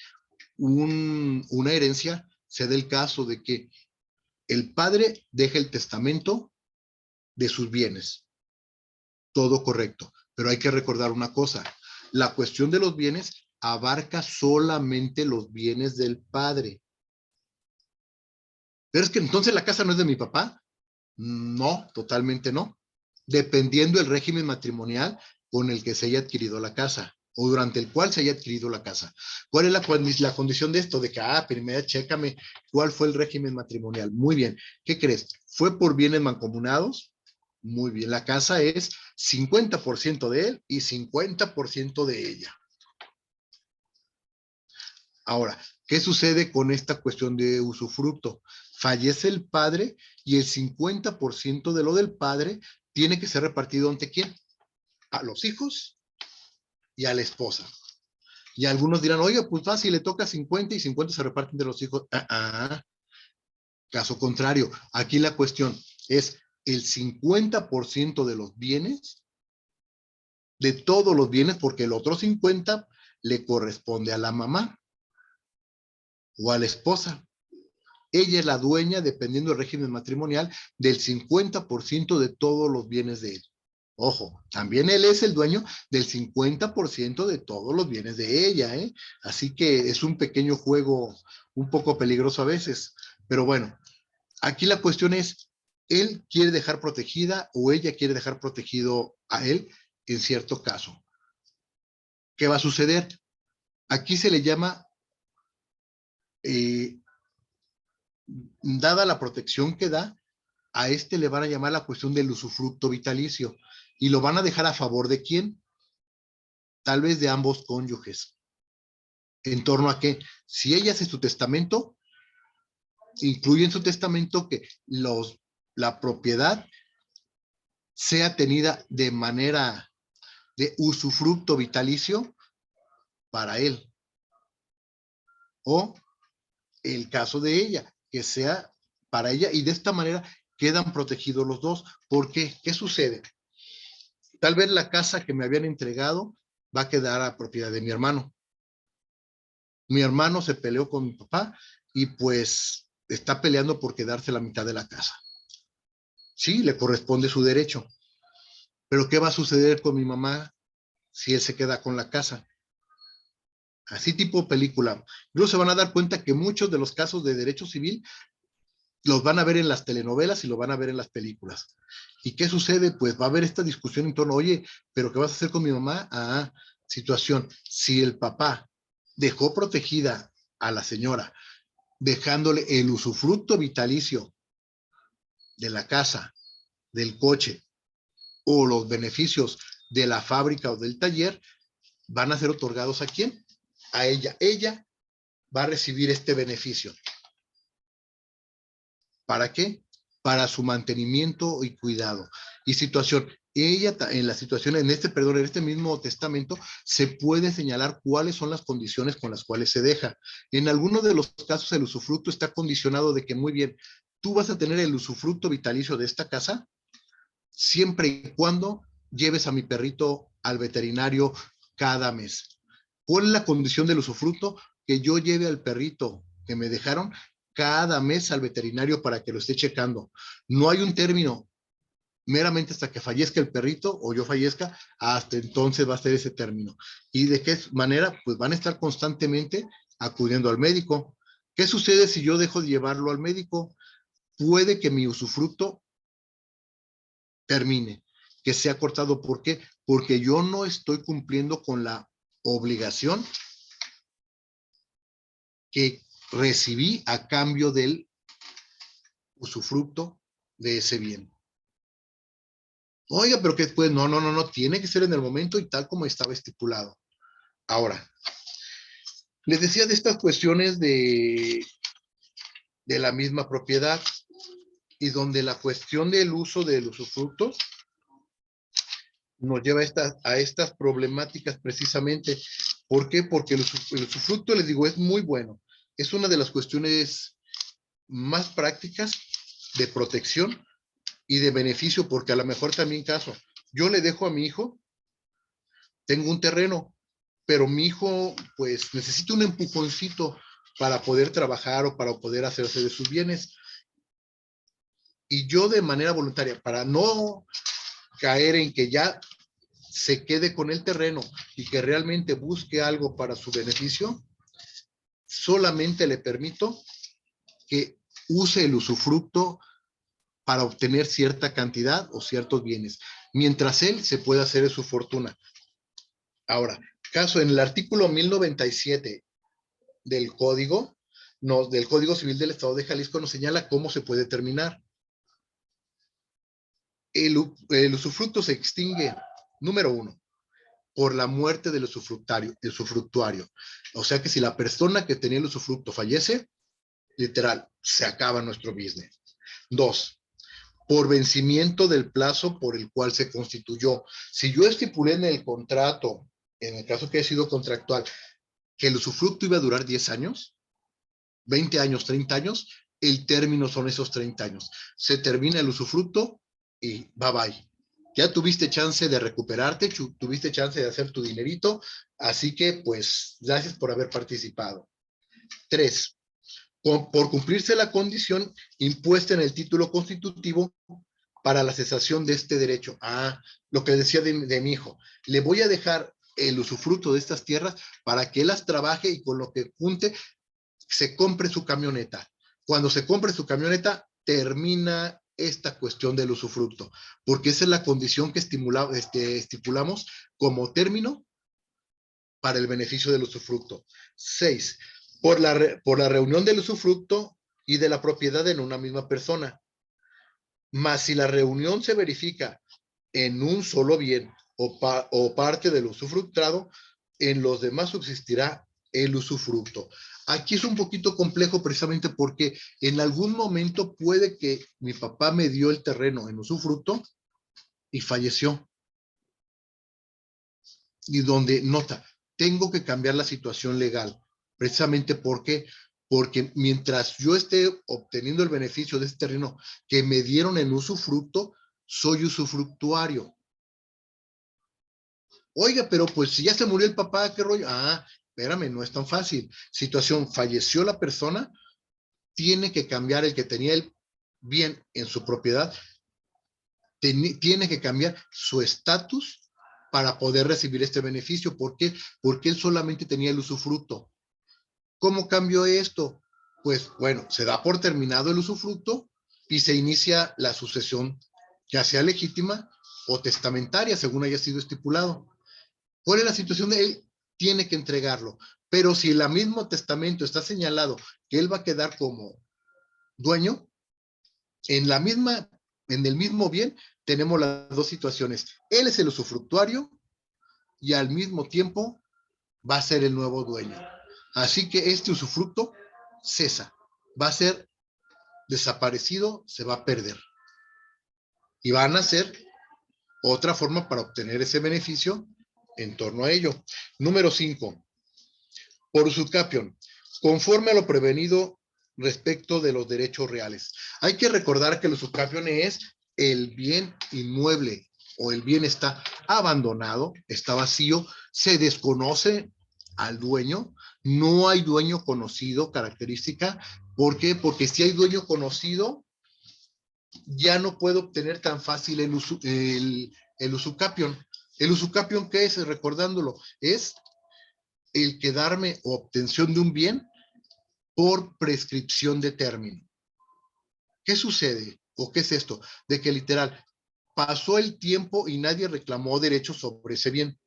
una herencia, se da el caso de que el padre deja el testamento de sus bienes. Todo correcto. Pero hay que recordar una cosa, la cuestión de los bienes abarca solamente los bienes del padre. Pero es que entonces la casa no es de mi papá. No, totalmente no. Dependiendo del régimen matrimonial con el que se haya adquirido la casa o durante el cual se haya adquirido la casa. ¿Cuál es la condición de esto? De que, primero chécame cuál fue el régimen matrimonial. Muy bien. ¿Qué crees? ¿Fue por bienes mancomunados? Muy bien. La casa es 50% de él y 50% de ella. Ahora, ¿qué sucede con esta cuestión de usufructo? Fallece el padre y el 50% de lo del padre tiene que ser repartido ante quién? A los hijos y a la esposa. Y algunos dirán, oye, pues fácil, le toca 50 y 50 se reparten de los hijos. Caso contrario, aquí la cuestión es el 50% de los bienes, de todos los bienes, porque el otro 50 le corresponde a la mamá o a la esposa. Ella es la dueña, dependiendo del régimen matrimonial, del 50% de todos los bienes de él. Ojo, también él es el dueño del 50% de todos los bienes de ella, ¿eh? Así que es un pequeño juego un poco peligroso a veces. Pero bueno, aquí la cuestión es, ¿él quiere dejar protegida o ella quiere dejar protegido a él en cierto caso? ¿Qué va a suceder? Aquí se le llama dada la protección que da, a este le van a llamar la cuestión del usufructo vitalicio y lo van a dejar a favor de quién, tal vez de ambos cónyuges. ¿En torno a qué? Si ella hace su testamento, incluye en su testamento que la propiedad sea tenida de manera de usufructo vitalicio para él. O el caso de ella, que sea para ella, y de esta manera quedan protegidos los dos. ¿Por qué? ¿Qué sucede? Tal vez la casa que me habían entregado va a quedar a propiedad de mi hermano. Mi hermano se peleó con mi papá y pues está peleando por quedarse la mitad de la casa. Sí, le corresponde su derecho. Pero ¿qué va a suceder con mi mamá si él se queda con la casa? Así tipo película. Luego se van a dar cuenta que muchos de los casos de derecho civil los van a ver en las telenovelas y lo van a ver en las películas. ¿Y qué sucede? Pues va a haber esta discusión en torno, oye, ¿pero qué vas a hacer con mi mamá? Situación. Si el papá dejó protegida a la señora, dejándole el usufructo vitalicio de la casa, del coche o los beneficios de la fábrica o del taller, van a ser otorgados ¿a quién? A ella. Ella va a recibir este beneficio. ¿Para qué? Para su mantenimiento y cuidado. Y situación, ella en la situación, en este mismo testamento, se puede señalar cuáles son las condiciones con las cuales se deja. En algunos de los casos el usufructo está condicionado de que, muy bien, tú vas a tener el usufructo vitalicio de esta casa siempre y cuando lleves a mi perrito al veterinario cada mes. ¿Cuál es la condición del usufructo? Que yo lleve al perrito que me dejaron cada mes al veterinario para que lo esté checando. No hay un término, meramente hasta que fallezca el perrito o yo fallezca, hasta entonces va a ser ese término. ¿Y de qué manera? Pues van a estar constantemente acudiendo al médico. ¿Qué sucede si yo dejo de llevarlo al médico? Puede que mi usufructo termine, que sea cortado. ¿Por qué? Porque yo no estoy cumpliendo con la obligación que recibí a cambio del usufructo de ese bien. Oiga, pero que pues no, tiene que ser en el momento y tal como estaba estipulado. Ahora, les decía de estas cuestiones de la misma propiedad y donde la cuestión del uso del usufructo nos lleva a estas problemáticas precisamente. ¿Por qué? Porque el usufructo, les digo, es muy bueno. Es una de las cuestiones más prácticas de protección y de beneficio, porque a lo mejor también caso, yo le dejo a mi hijo, tengo un terreno, pero mi hijo pues necesita un empujoncito para poder trabajar o para poder hacerse de sus bienes. Y yo de manera voluntaria, para no caer en que ya se quede con el terreno y que realmente busque algo para su beneficio, solamente le permito que use el usufructo para obtener cierta cantidad o ciertos bienes, mientras él se pueda hacer de su fortuna. Ahora, caso en el artículo 1097 del Código, del Código Civil del Estado de Jalisco nos señala cómo se puede terminar. El usufructo se extingue, número 1, por la muerte del usufructuario. O sea que si la persona que tenía el usufructo fallece, literal, se acaba nuestro business. 2, por vencimiento del plazo por el cual se constituyó. Si yo estipulé en el contrato, en el caso que haya sido contractual, que el usufructo iba a durar 10 años, 20 años, 30 años, el término son esos 30 años. Se termina el usufructo y bye bye. Ya tuviste chance de recuperarte, tuviste chance de hacer tu dinerito, así que pues gracias por haber participado. 3, por cumplirse la condición impuesta en el título constitutivo para la cesación de este derecho. Lo que decía de mi hijo, le voy a dejar el usufructo de estas tierras para que él las trabaje y con lo que junte se compre su camioneta. Cuando se compre su camioneta, termina esta cuestión del usufructo, porque esa es la condición que estipulamos como término para el beneficio del usufructo. 6, por la reunión del usufructo y de la propiedad en una misma persona. Mas si la reunión se verifica en un solo bien o parte del usufructado, en los demás subsistirá el usufructo. Aquí es un poquito complejo precisamente porque en algún momento puede que mi papá me dio el terreno en usufructo y falleció. Y donde nota, tengo que cambiar la situación legal. Precisamente porque mientras yo esté obteniendo el beneficio de este terreno que me dieron en usufructo, soy usufructuario. Oiga, pero pues si ya se murió el papá, ¿qué rollo? Espérame, no es tan fácil. Situación, falleció la persona, tiene que cambiar el que tenía el bien en su propiedad, tiene que cambiar su estatus para poder recibir este beneficio. ¿Por qué? Porque él solamente tenía el usufructo. ¿Cómo cambió esto? Pues bueno, se da por terminado el usufructo y se inicia la sucesión, ya sea legítima o testamentaria, según haya sido estipulado. ¿Cuál es la situación de él? Tiene que entregarlo. Pero si en el mismo testamento está señalado que él va a quedar como dueño, en el mismo bien tenemos las dos situaciones. Él es el usufructuario y al mismo tiempo va a ser el nuevo dueño. Así que este usufructo cesa, va a ser desaparecido, se va a perder. Y van a ser otra forma para obtener ese beneficio en torno a ello. Número 5. Por usucapión, conforme a lo prevenido respecto de los derechos reales. Hay que recordar que el usucapión es el bien inmueble o el bien está abandonado, está vacío, se desconoce al dueño, no hay dueño conocido, característica. ¿Por qué? Porque si hay dueño conocido, ya no puedo obtener tan fácil el usucapión. ¿El usucapión qué es? Recordándolo, es el quedarme o obtención de un bien por prescripción de término. ¿Qué sucede? ¿O qué es esto? De que literal, pasó el tiempo y nadie reclamó derechos sobre ese bien.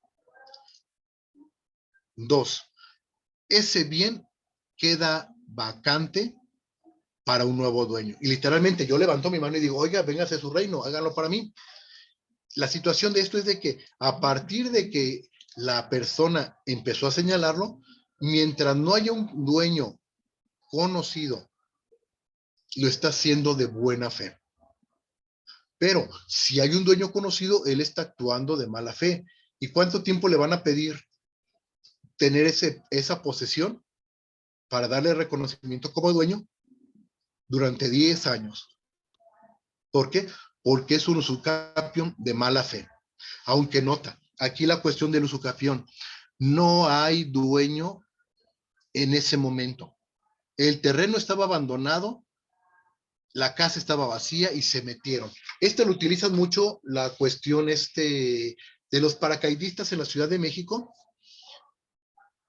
2. Ese bien queda vacante para un nuevo dueño. Y literalmente yo levanto mi mano y digo, oiga, véngase a su reino, háganlo para mí. La situación de esto es de que a partir de que la persona empezó a señalarlo, mientras no haya un dueño conocido, lo está haciendo de buena fe. Pero si hay un dueño conocido, él está actuando de mala fe. ¿Y cuánto tiempo le van a pedir tener esa posesión para darle reconocimiento como dueño? Durante 10 años. ¿Por qué? Porque es un usucapión de mala fe. Aunque nota, aquí la cuestión del usucapión, no hay dueño en ese momento. El terreno estaba abandonado, la casa estaba vacía y se metieron. Lo utilizan mucho la cuestión de los paracaidistas en la Ciudad de México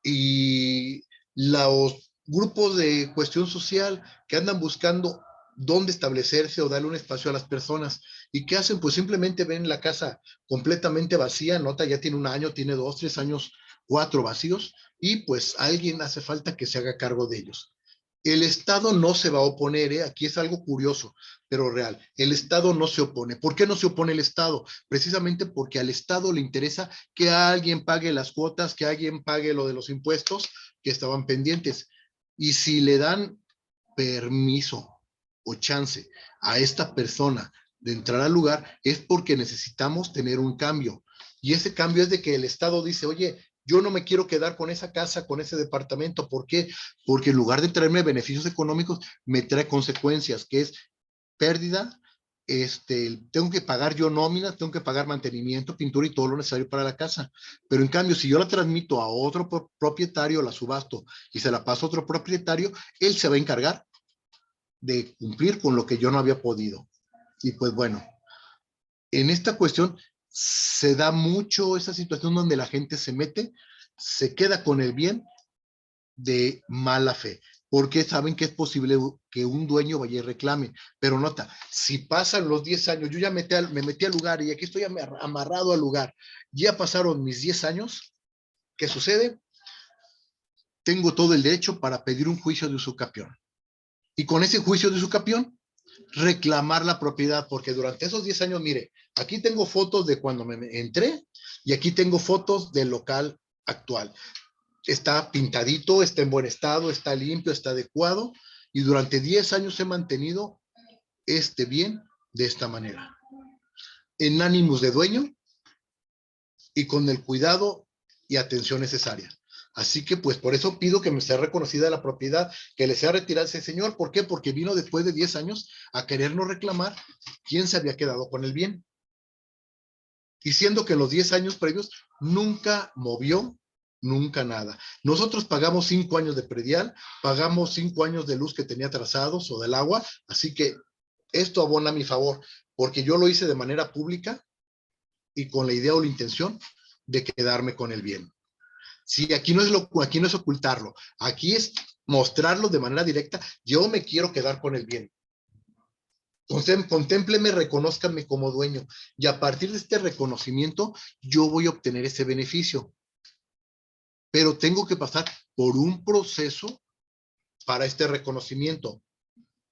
y los grupos de cuestión social que andan buscando dónde establecerse o darle un espacio a las personas. ¿Y qué hacen? Pues simplemente ven la casa completamente vacía, nota, ya tiene un año, tiene 2, 3 años, 4 vacíos, y pues alguien hace falta que se haga cargo de ellos. El Estado no se va a oponer, ¿eh? Aquí es algo curioso, pero real. El Estado no se opone. ¿Por qué no se opone el Estado? Precisamente porque al Estado le interesa que alguien pague las cuotas, que alguien pague lo de los impuestos que estaban pendientes. Y si le dan permiso o chance a esta persona de entrar al lugar, es porque necesitamos tener un cambio. Y ese cambio es de que el Estado dice, oye, yo no me quiero quedar con esa casa, con ese departamento. ¿Por qué? Porque en lugar de traerme beneficios económicos, me trae consecuencias, que es pérdida, tengo que pagar yo nóminas, tengo que pagar mantenimiento, pintura y todo lo necesario para la casa. Pero en cambio, si yo la transmito a otro propietario, la subasto y se la paso a otro propietario, él se va a encargar de cumplir con lo que yo no había podido. Y pues bueno, en esta cuestión se da mucho esa situación donde la gente se mete, se queda con el bien de mala fe, porque saben que es posible que un dueño vaya y reclame. Pero nota, si pasan los 10 años, yo ya me metí al lugar y aquí estoy amarrado al lugar, ya pasaron mis 10 años, ¿qué sucede? Tengo todo el derecho para pedir un juicio de usucapión. Y con ese juicio de usucapión, reclamar la propiedad, porque durante esos 10 años, mire, aquí tengo fotos de cuando me entré y aquí tengo fotos del local actual. Está pintadito, está en buen estado, está limpio, está adecuado, y durante 10 años he mantenido este bien de esta manera, en ánimos de dueño y con el cuidado y atención necesaria. Así que pues por eso pido que me sea reconocida la propiedad, que le sea retirada ese señor. ¿Por qué? Porque vino después de 10 años a querernos reclamar quién se había quedado con el bien. Y siendo que en los 10 años previos nunca movió, nunca nada. Nosotros pagamos 5 años de predial, pagamos 5 años de luz que tenía atrasados o del agua, así que esto abona a mi favor, porque yo lo hice de manera pública y con la idea o la intención de quedarme con el bien. Sí, aquí no es ocultarlo, aquí es mostrarlo de manera directa. Yo me quiero quedar con el bien. Contémpleme, reconózcanme como dueño. Y a partir de este reconocimiento, yo voy a obtener ese beneficio. Pero tengo que pasar por un proceso para este reconocimiento.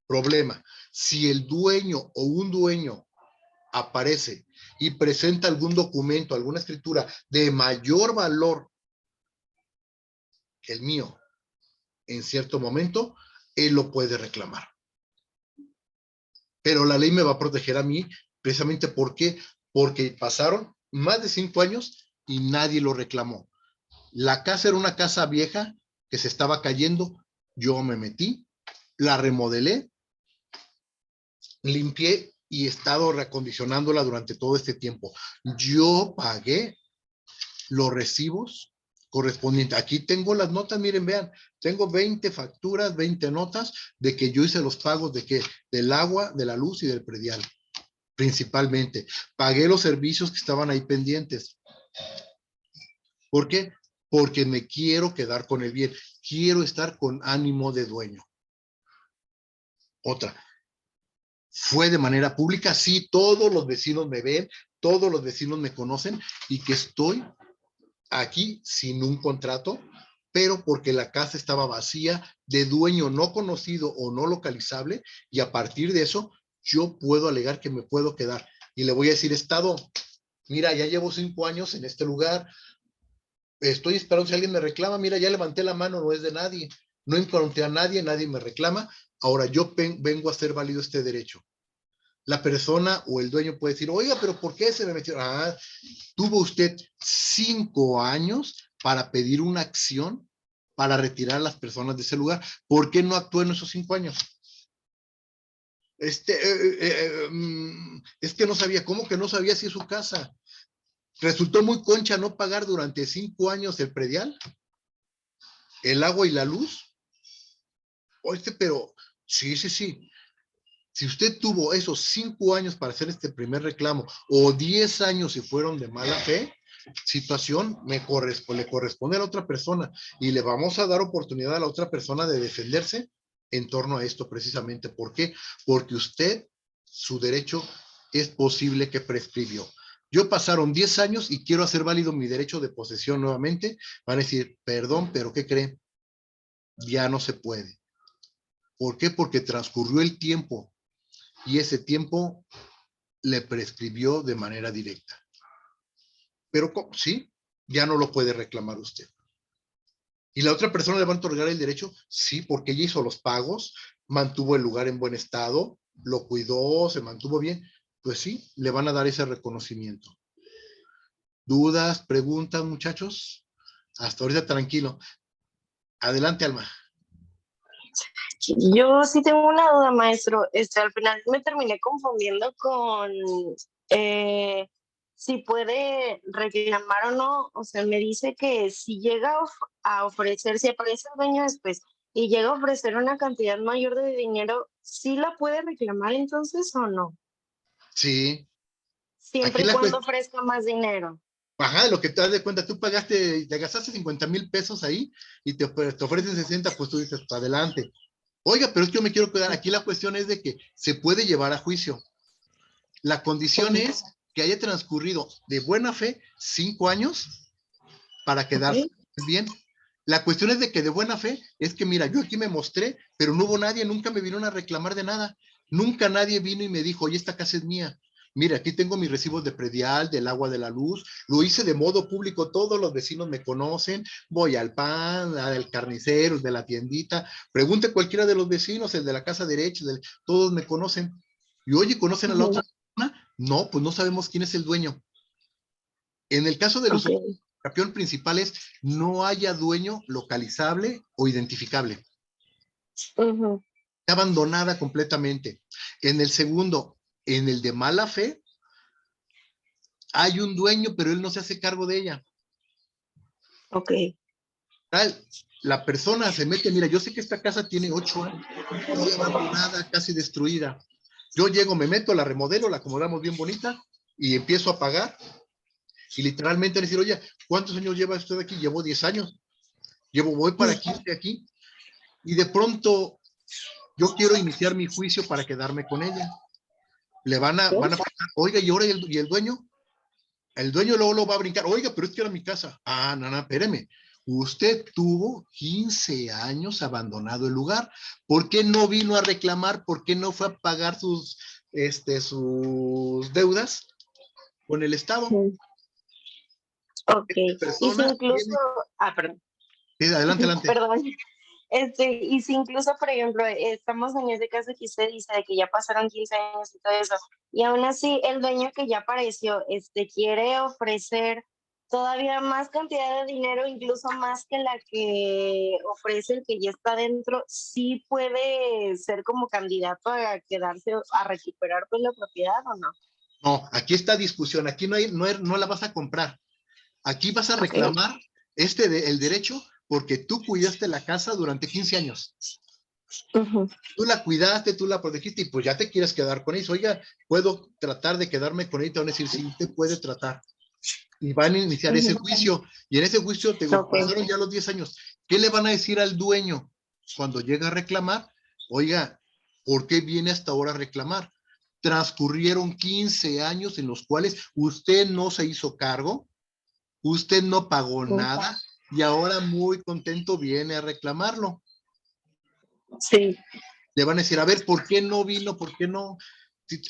Problema, si el dueño o un dueño aparece y presenta algún documento, alguna escritura de mayor valor el mío, en cierto momento, él lo puede reclamar. Pero la ley me va a proteger a mí, precisamente porque pasaron más de 5 años y nadie lo reclamó. La casa era una casa vieja que se estaba cayendo, yo me metí, la remodelé, limpié y he estado reacondicionándola durante todo este tiempo. Yo pagué los recibos correspondientes. Aquí tengo las notas, miren, vean, tengo 20 facturas, 20 notas de que yo hice los pagos de que del agua, de la luz y del predial, principalmente. Pagué los servicios que estaban ahí pendientes. ¿Por qué? Porque me quiero quedar con el bien. Quiero estar con ánimo de dueño. Otra, fue de manera pública, sí, todos los vecinos me ven, todos los vecinos me conocen y que estoy aquí sin un contrato, pero porque la casa estaba vacía, de dueño no conocido o no localizable, y a partir de eso yo puedo alegar que me puedo quedar. Y le voy a decir, Estado, mira, ya llevo 5 años en este lugar, estoy esperando si alguien me reclama, mira, ya levanté la mano, no es de nadie, no encontré a nadie, nadie me reclama, ahora yo vengo a hacer válido este derecho. La persona o el dueño puede decir, oiga, pero ¿por qué se me metió? Ah, tuvo usted 5 años para pedir una acción para retirar a las personas de ese lugar. ¿Por qué no actuó en esos 5 años? Es que no sabía, ¿cómo que no sabía si es su casa? Resultó muy concha no pagar durante 5 años el predial, el agua y la luz. Pero sí. Si usted tuvo esos 5 años para hacer este primer reclamo o 10 años si fueron de mala fe, situación le corresponde a la otra persona y le vamos a dar oportunidad a la otra persona de defenderse en torno a esto precisamente. ¿Por qué? Porque usted, su derecho es posible que prescribió. Yo pasaron 10 años y quiero hacer válido mi derecho de posesión nuevamente. Van a decir, perdón, pero ¿qué creen? Ya no se puede. ¿Por qué? Porque transcurrió el tiempo y ese tiempo le prescribió de manera directa. Pero sí, ya no lo puede reclamar usted. ¿Y la otra persona le va a otorgar el derecho? Sí, porque ella hizo los pagos, mantuvo el lugar en buen estado, lo cuidó, se mantuvo bien. Pues sí, le van a dar ese reconocimiento. ¿Dudas, preguntas, muchachos? Hasta ahorita tranquilo. Adelante, Alma. Yo sí tengo una duda, maestro. Al final me terminé confundiendo con si puede reclamar o no. O sea, me dice que si llega a ofrecer, si aparece el dueño después y llega a ofrecer una cantidad mayor de dinero, ¿sí la puede reclamar entonces o no? Sí. Siempre y cuando ofrezca más dinero. Ajá, lo que te das de cuenta, tú pagaste, te gastaste 50,000 pesos ahí y te ofrecen 60, pues tú dices, adelante. Oiga, pero es que yo me quiero quedar. Aquí la cuestión es de que se puede llevar a juicio. La condición es que haya transcurrido de buena fe 5 años para quedarse bien. La cuestión es de que de buena fe es que, mira, yo aquí me mostré, pero no hubo nadie, nunca me vinieron a reclamar de nada. Nunca nadie vino y me dijo, oye, esta casa es mía. Mira, aquí tengo mis recibos de predial, del agua, de la luz. Lo hice de modo público, todos los vecinos me conocen. Voy al pan, al carnicero, de la tiendita. Pregunte cualquiera de los vecinos, el de la casa derecha, todos me conocen. Y oye, ¿conocen a la otra persona? No, pues no sabemos quién es el dueño. En el caso de los campeón principales, no haya dueño localizable o identificable. Está abandonada completamente. En el segundo, en el de mala fe, hay un dueño, pero él no se hace cargo de ella. Ok. La persona se mete, mira, yo sé que esta casa tiene 8 años, muy abandonada, casi destruida. Yo llego, me meto, la remodelo, la acomodamos bien bonita y empiezo a pagar. Y literalmente decir, oye, ¿cuántos años lleva usted aquí? Llevo 10 años. Voy para 15 aquí. Y de pronto yo quiero iniciar mi juicio para quedarme con ella. Van a pensar, oiga, ¿y ahora y el dueño? El dueño luego lo va a brincar, oiga, pero es que era mi casa. Ah, no, espéreme. Usted tuvo 15 años abandonado el lugar. ¿Por qué no vino a reclamar? ¿Por qué no fue a pagar sus deudas con el Estado? Ok. Y si incluso, perdón. Sí, adelante, adelante. Perdón. Y si incluso, por ejemplo, estamos en ese caso que usted dice de que ya pasaron 15 años y todo eso, y aún así el dueño que ya apareció, quiere ofrecer todavía más cantidad de dinero, incluso más que la que ofrece el que ya está dentro, sí puede ser como candidato a quedarse, a recuperar pues la propiedad o no. No, aquí está discusión, aquí no la vas a comprar. Aquí vas a reclamar el derecho porque tú cuidaste la casa durante 15 años. Tú la cuidaste, tú la protegiste y pues ya te quieres quedar con eso. Oiga, puedo tratar de quedarme con ella, te van a decir, sí, usted puede tratar. Y van a iniciar ese juicio. Y en ese juicio te pasaron ya los 10 años. ¿Qué le van a decir al dueño cuando llega a reclamar? Oiga, ¿por qué viene hasta ahora a reclamar? Transcurrieron 15 años en los cuales usted no se hizo cargo, usted no pagó nada y ahora muy contento viene a reclamarlo. Sí. Le van a decir, a ver, ¿por qué no vino? ¿Por qué no?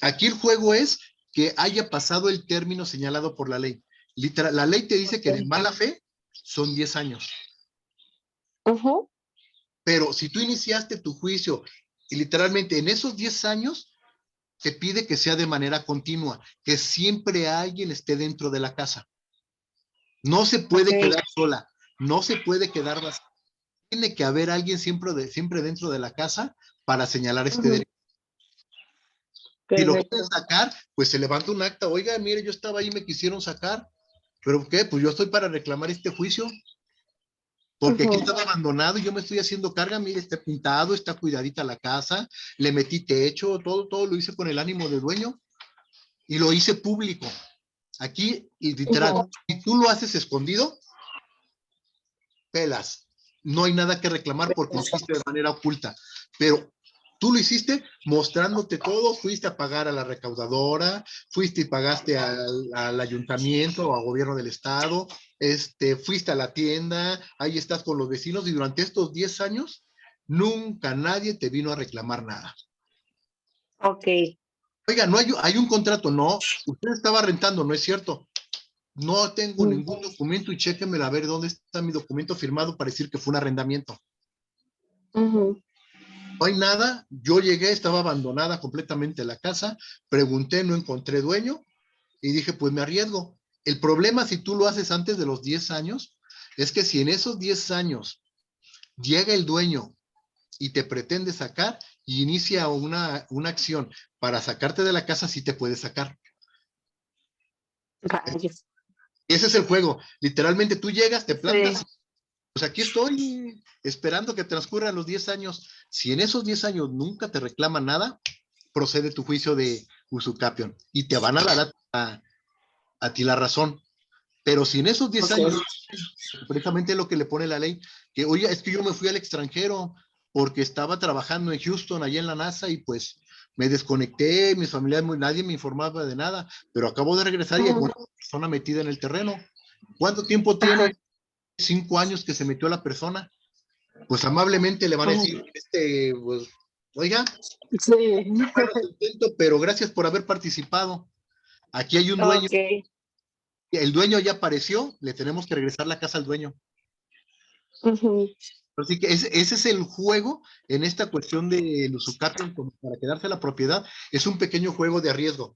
Aquí el juego es que haya pasado el término señalado por la ley. Literal, la ley te dice que de mala fe son 10 años. Pero si tú iniciaste tu juicio y literalmente en esos 10 años te pide que sea de manera continua, que siempre alguien esté dentro de la casa. No se puede quedar sola, no se puede quedar vacía. Tiene que haber alguien siempre dentro de la casa para señalar este derecho. Si lo quieren sacar, pues se levanta un acta. Oiga, mire, yo estaba ahí, me quisieron sacar. ¿Pero qué? Pues yo estoy para reclamar este juicio. Porque aquí estaba abandonado y yo me estoy haciendo carga. Mire, está pintado, está cuidadita la casa. Le metí techo, todo lo hice con el ánimo de dueño. Y lo hice público. Aquí, literal, si tú lo haces escondido, pelas. No hay nada que reclamar porque lo hiciste de manera oculta. Pero tú lo hiciste mostrándote todo, fuiste a pagar a la recaudadora, fuiste y pagaste al ayuntamiento o al gobierno del estado, fuiste a la tienda, ahí estás con los vecinos y durante estos 10 años nunca nadie te vino a reclamar nada. Ok. Oiga, no hay un contrato, no, usted estaba rentando, no es cierto. No tengo ningún documento y chéquenme a ver dónde está mi documento firmado para decir que fue un arrendamiento. No hay nada, yo llegué, estaba abandonada completamente la casa, pregunté, no encontré dueño y dije, pues me arriesgo. El problema si tú lo haces antes de los 10 años, es que si en esos 10 años llega el dueño y te pretende sacar y inicia una acción para sacarte de la casa, sí te puede sacar. Ese es el juego. Literalmente tú llegas, te plantas, sí. Pues aquí estoy esperando que transcurran los 10 años. Si en esos 10 años nunca te reclaman nada, procede tu juicio de usucapión y te van a dar a ti la razón. Pero si en esos 10 años, precisamente lo que le pone la ley, que oye, es que yo me fui al extranjero porque estaba trabajando en Houston, allá en la NASA, y pues me desconecté, mis familiares, nadie me informaba de nada, pero acabo de regresar y hay una persona metida en el terreno. ¿Cuánto tiempo tiene? 5 años que se metió la persona. Pues amablemente le van a decir, pues, oiga, pero gracias por haber participado. Aquí hay un dueño. El dueño ya apareció, le tenemos que regresar la casa al dueño. Así que ese es el juego en esta cuestión del usucapión para quedarse la propiedad. Es un pequeño juego de riesgo.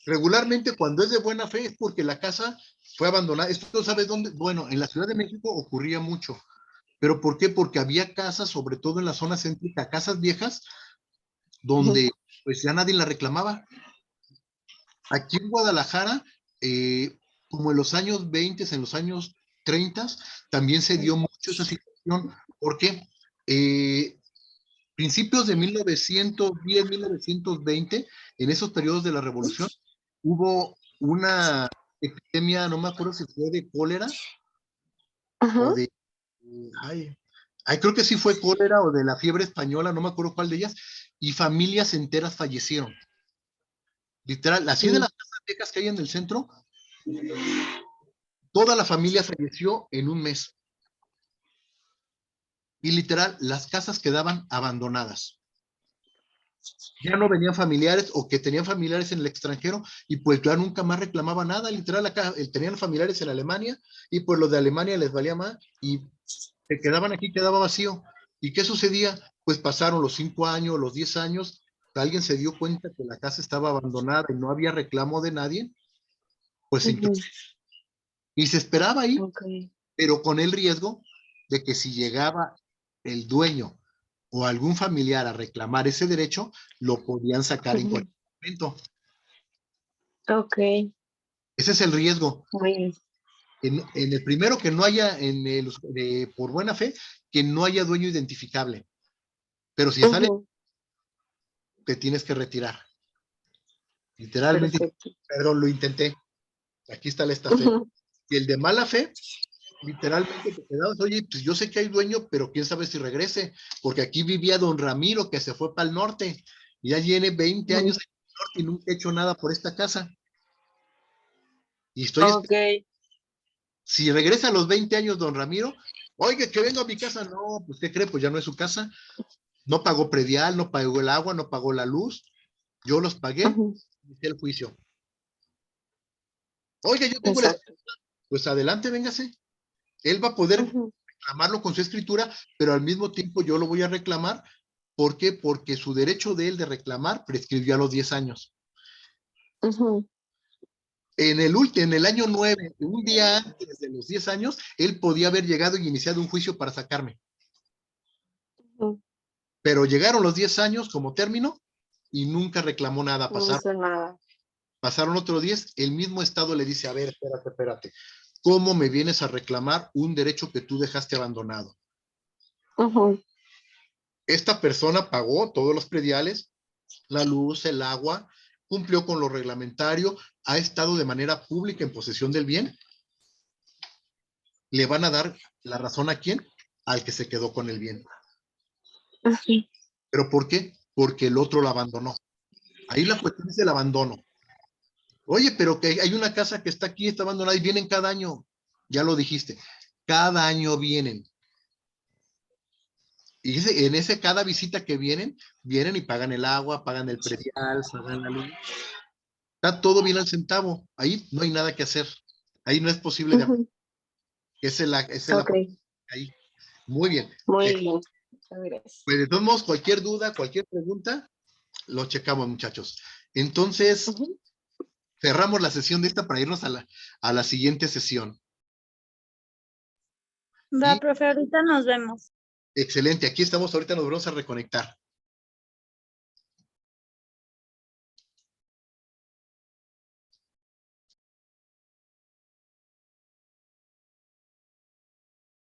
Regularmente cuando es de buena fe es porque la casa fue abandonada. Esto sabes dónde, bueno, en la Ciudad de México ocurría mucho. ¿Pero por qué? Porque había casas, sobre todo en la zona céntrica, casas viejas, donde pues ya nadie la reclamaba. Aquí en Guadalajara, como en los años 20, en los años 30, también se dio mucho esa situación. ¿Por qué? Principios de 1910, 1920, en esos periodos de la revolución, hubo una epidemia, no me acuerdo si fue de cólera o de... creo que sí fue cólera o de la fiebre española, no me acuerdo cuál de ellas, y familias enteras fallecieron. Literal, así de las casas viejas que hay en el centro, toda la familia falleció en un mes. Y literal, las casas quedaban abandonadas. ya no venían familiares o que tenían familiares en el extranjero y pues ya nunca más reclamaba nada, literal acá tenían familiares en Alemania y pues los de Alemania les valía más y se quedaban aquí, quedaba vacío. ¿Y qué sucedía? Pues pasaron los 5 años, los 10 años, alguien se dio cuenta que la casa estaba abandonada y no había reclamo de nadie, pues y se esperaba ahí, Ok. pero con el riesgo de que si llegaba el dueño o algún familiar a reclamar ese derecho, lo podían sacar en cualquier momento. Ok, Ese es el riesgo. muy bien. En el primero, que no haya, por buena fe, que no haya dueño identificable. Pero si sale, te tienes que retirar. Literalmente, Perfecto. perdón, lo intenté. Aquí está la estafa. Y el de mala fe, literalmente te quedabas, oye, pues yo sé que hay dueño, pero quién sabe si regrese, porque aquí vivía don Ramiro, que se fue para el norte, y ya tiene 20 años en el norte y nunca he hecho nada por esta casa. Y estoy Ok, si regresa a los 20 años don Ramiro, oiga, que venga a mi casa, no, pues ¿qué cree? Pues ya no es su casa, no pagó predial, no pagó el agua, no pagó la luz, yo los pagué, hice el juicio. Oiga, yo tengo la exacto. escritura, pues adelante, véngase. Él va a poder reclamarlo con su escritura, pero al mismo tiempo yo lo voy a reclamar. ¿Por qué? Porque su derecho de él de reclamar prescribió a los 10 años. En el año 9, un día antes de los 10 años, él podía haber llegado y iniciado un juicio para sacarme. Pero llegaron los 10 años como término y nunca reclamó nada. No hizo nada. Pasaron otros 10, el mismo Estado le dice, a ver, espérate, ¿cómo me vienes a reclamar un derecho que tú dejaste abandonado? Esta persona pagó todos los prediales, la luz, el agua, cumplió con lo reglamentario, ha estado de manera pública en posesión del bien. ¿Le van a dar la razón a quién? Al que se quedó con el bien. ¿Pero por qué? Porque el otro lo abandonó. Ahí la cuestión es el abandono. Oye, pero que hay una casa que está aquí, está abandonada y vienen cada año. Ya lo dijiste. Cada año vienen. Y en ese cada visita que vienen y pagan el agua, pagan el predial, pagan la luz. Está todo bien al centavo. Ahí no hay nada que hacer. Ahí no es posible de Ok, ahí. Muy bien. muy bien. Muchas gracias. Pues de todos modos, cualquier duda, cualquier pregunta, lo checamos, muchachos. Entonces, cerramos la sesión de esta para irnos a la siguiente sesión. Va, ¿Sí? profe, ahorita nos vemos. Excelente. Aquí estamos. Ahorita nos vamos a reconectar.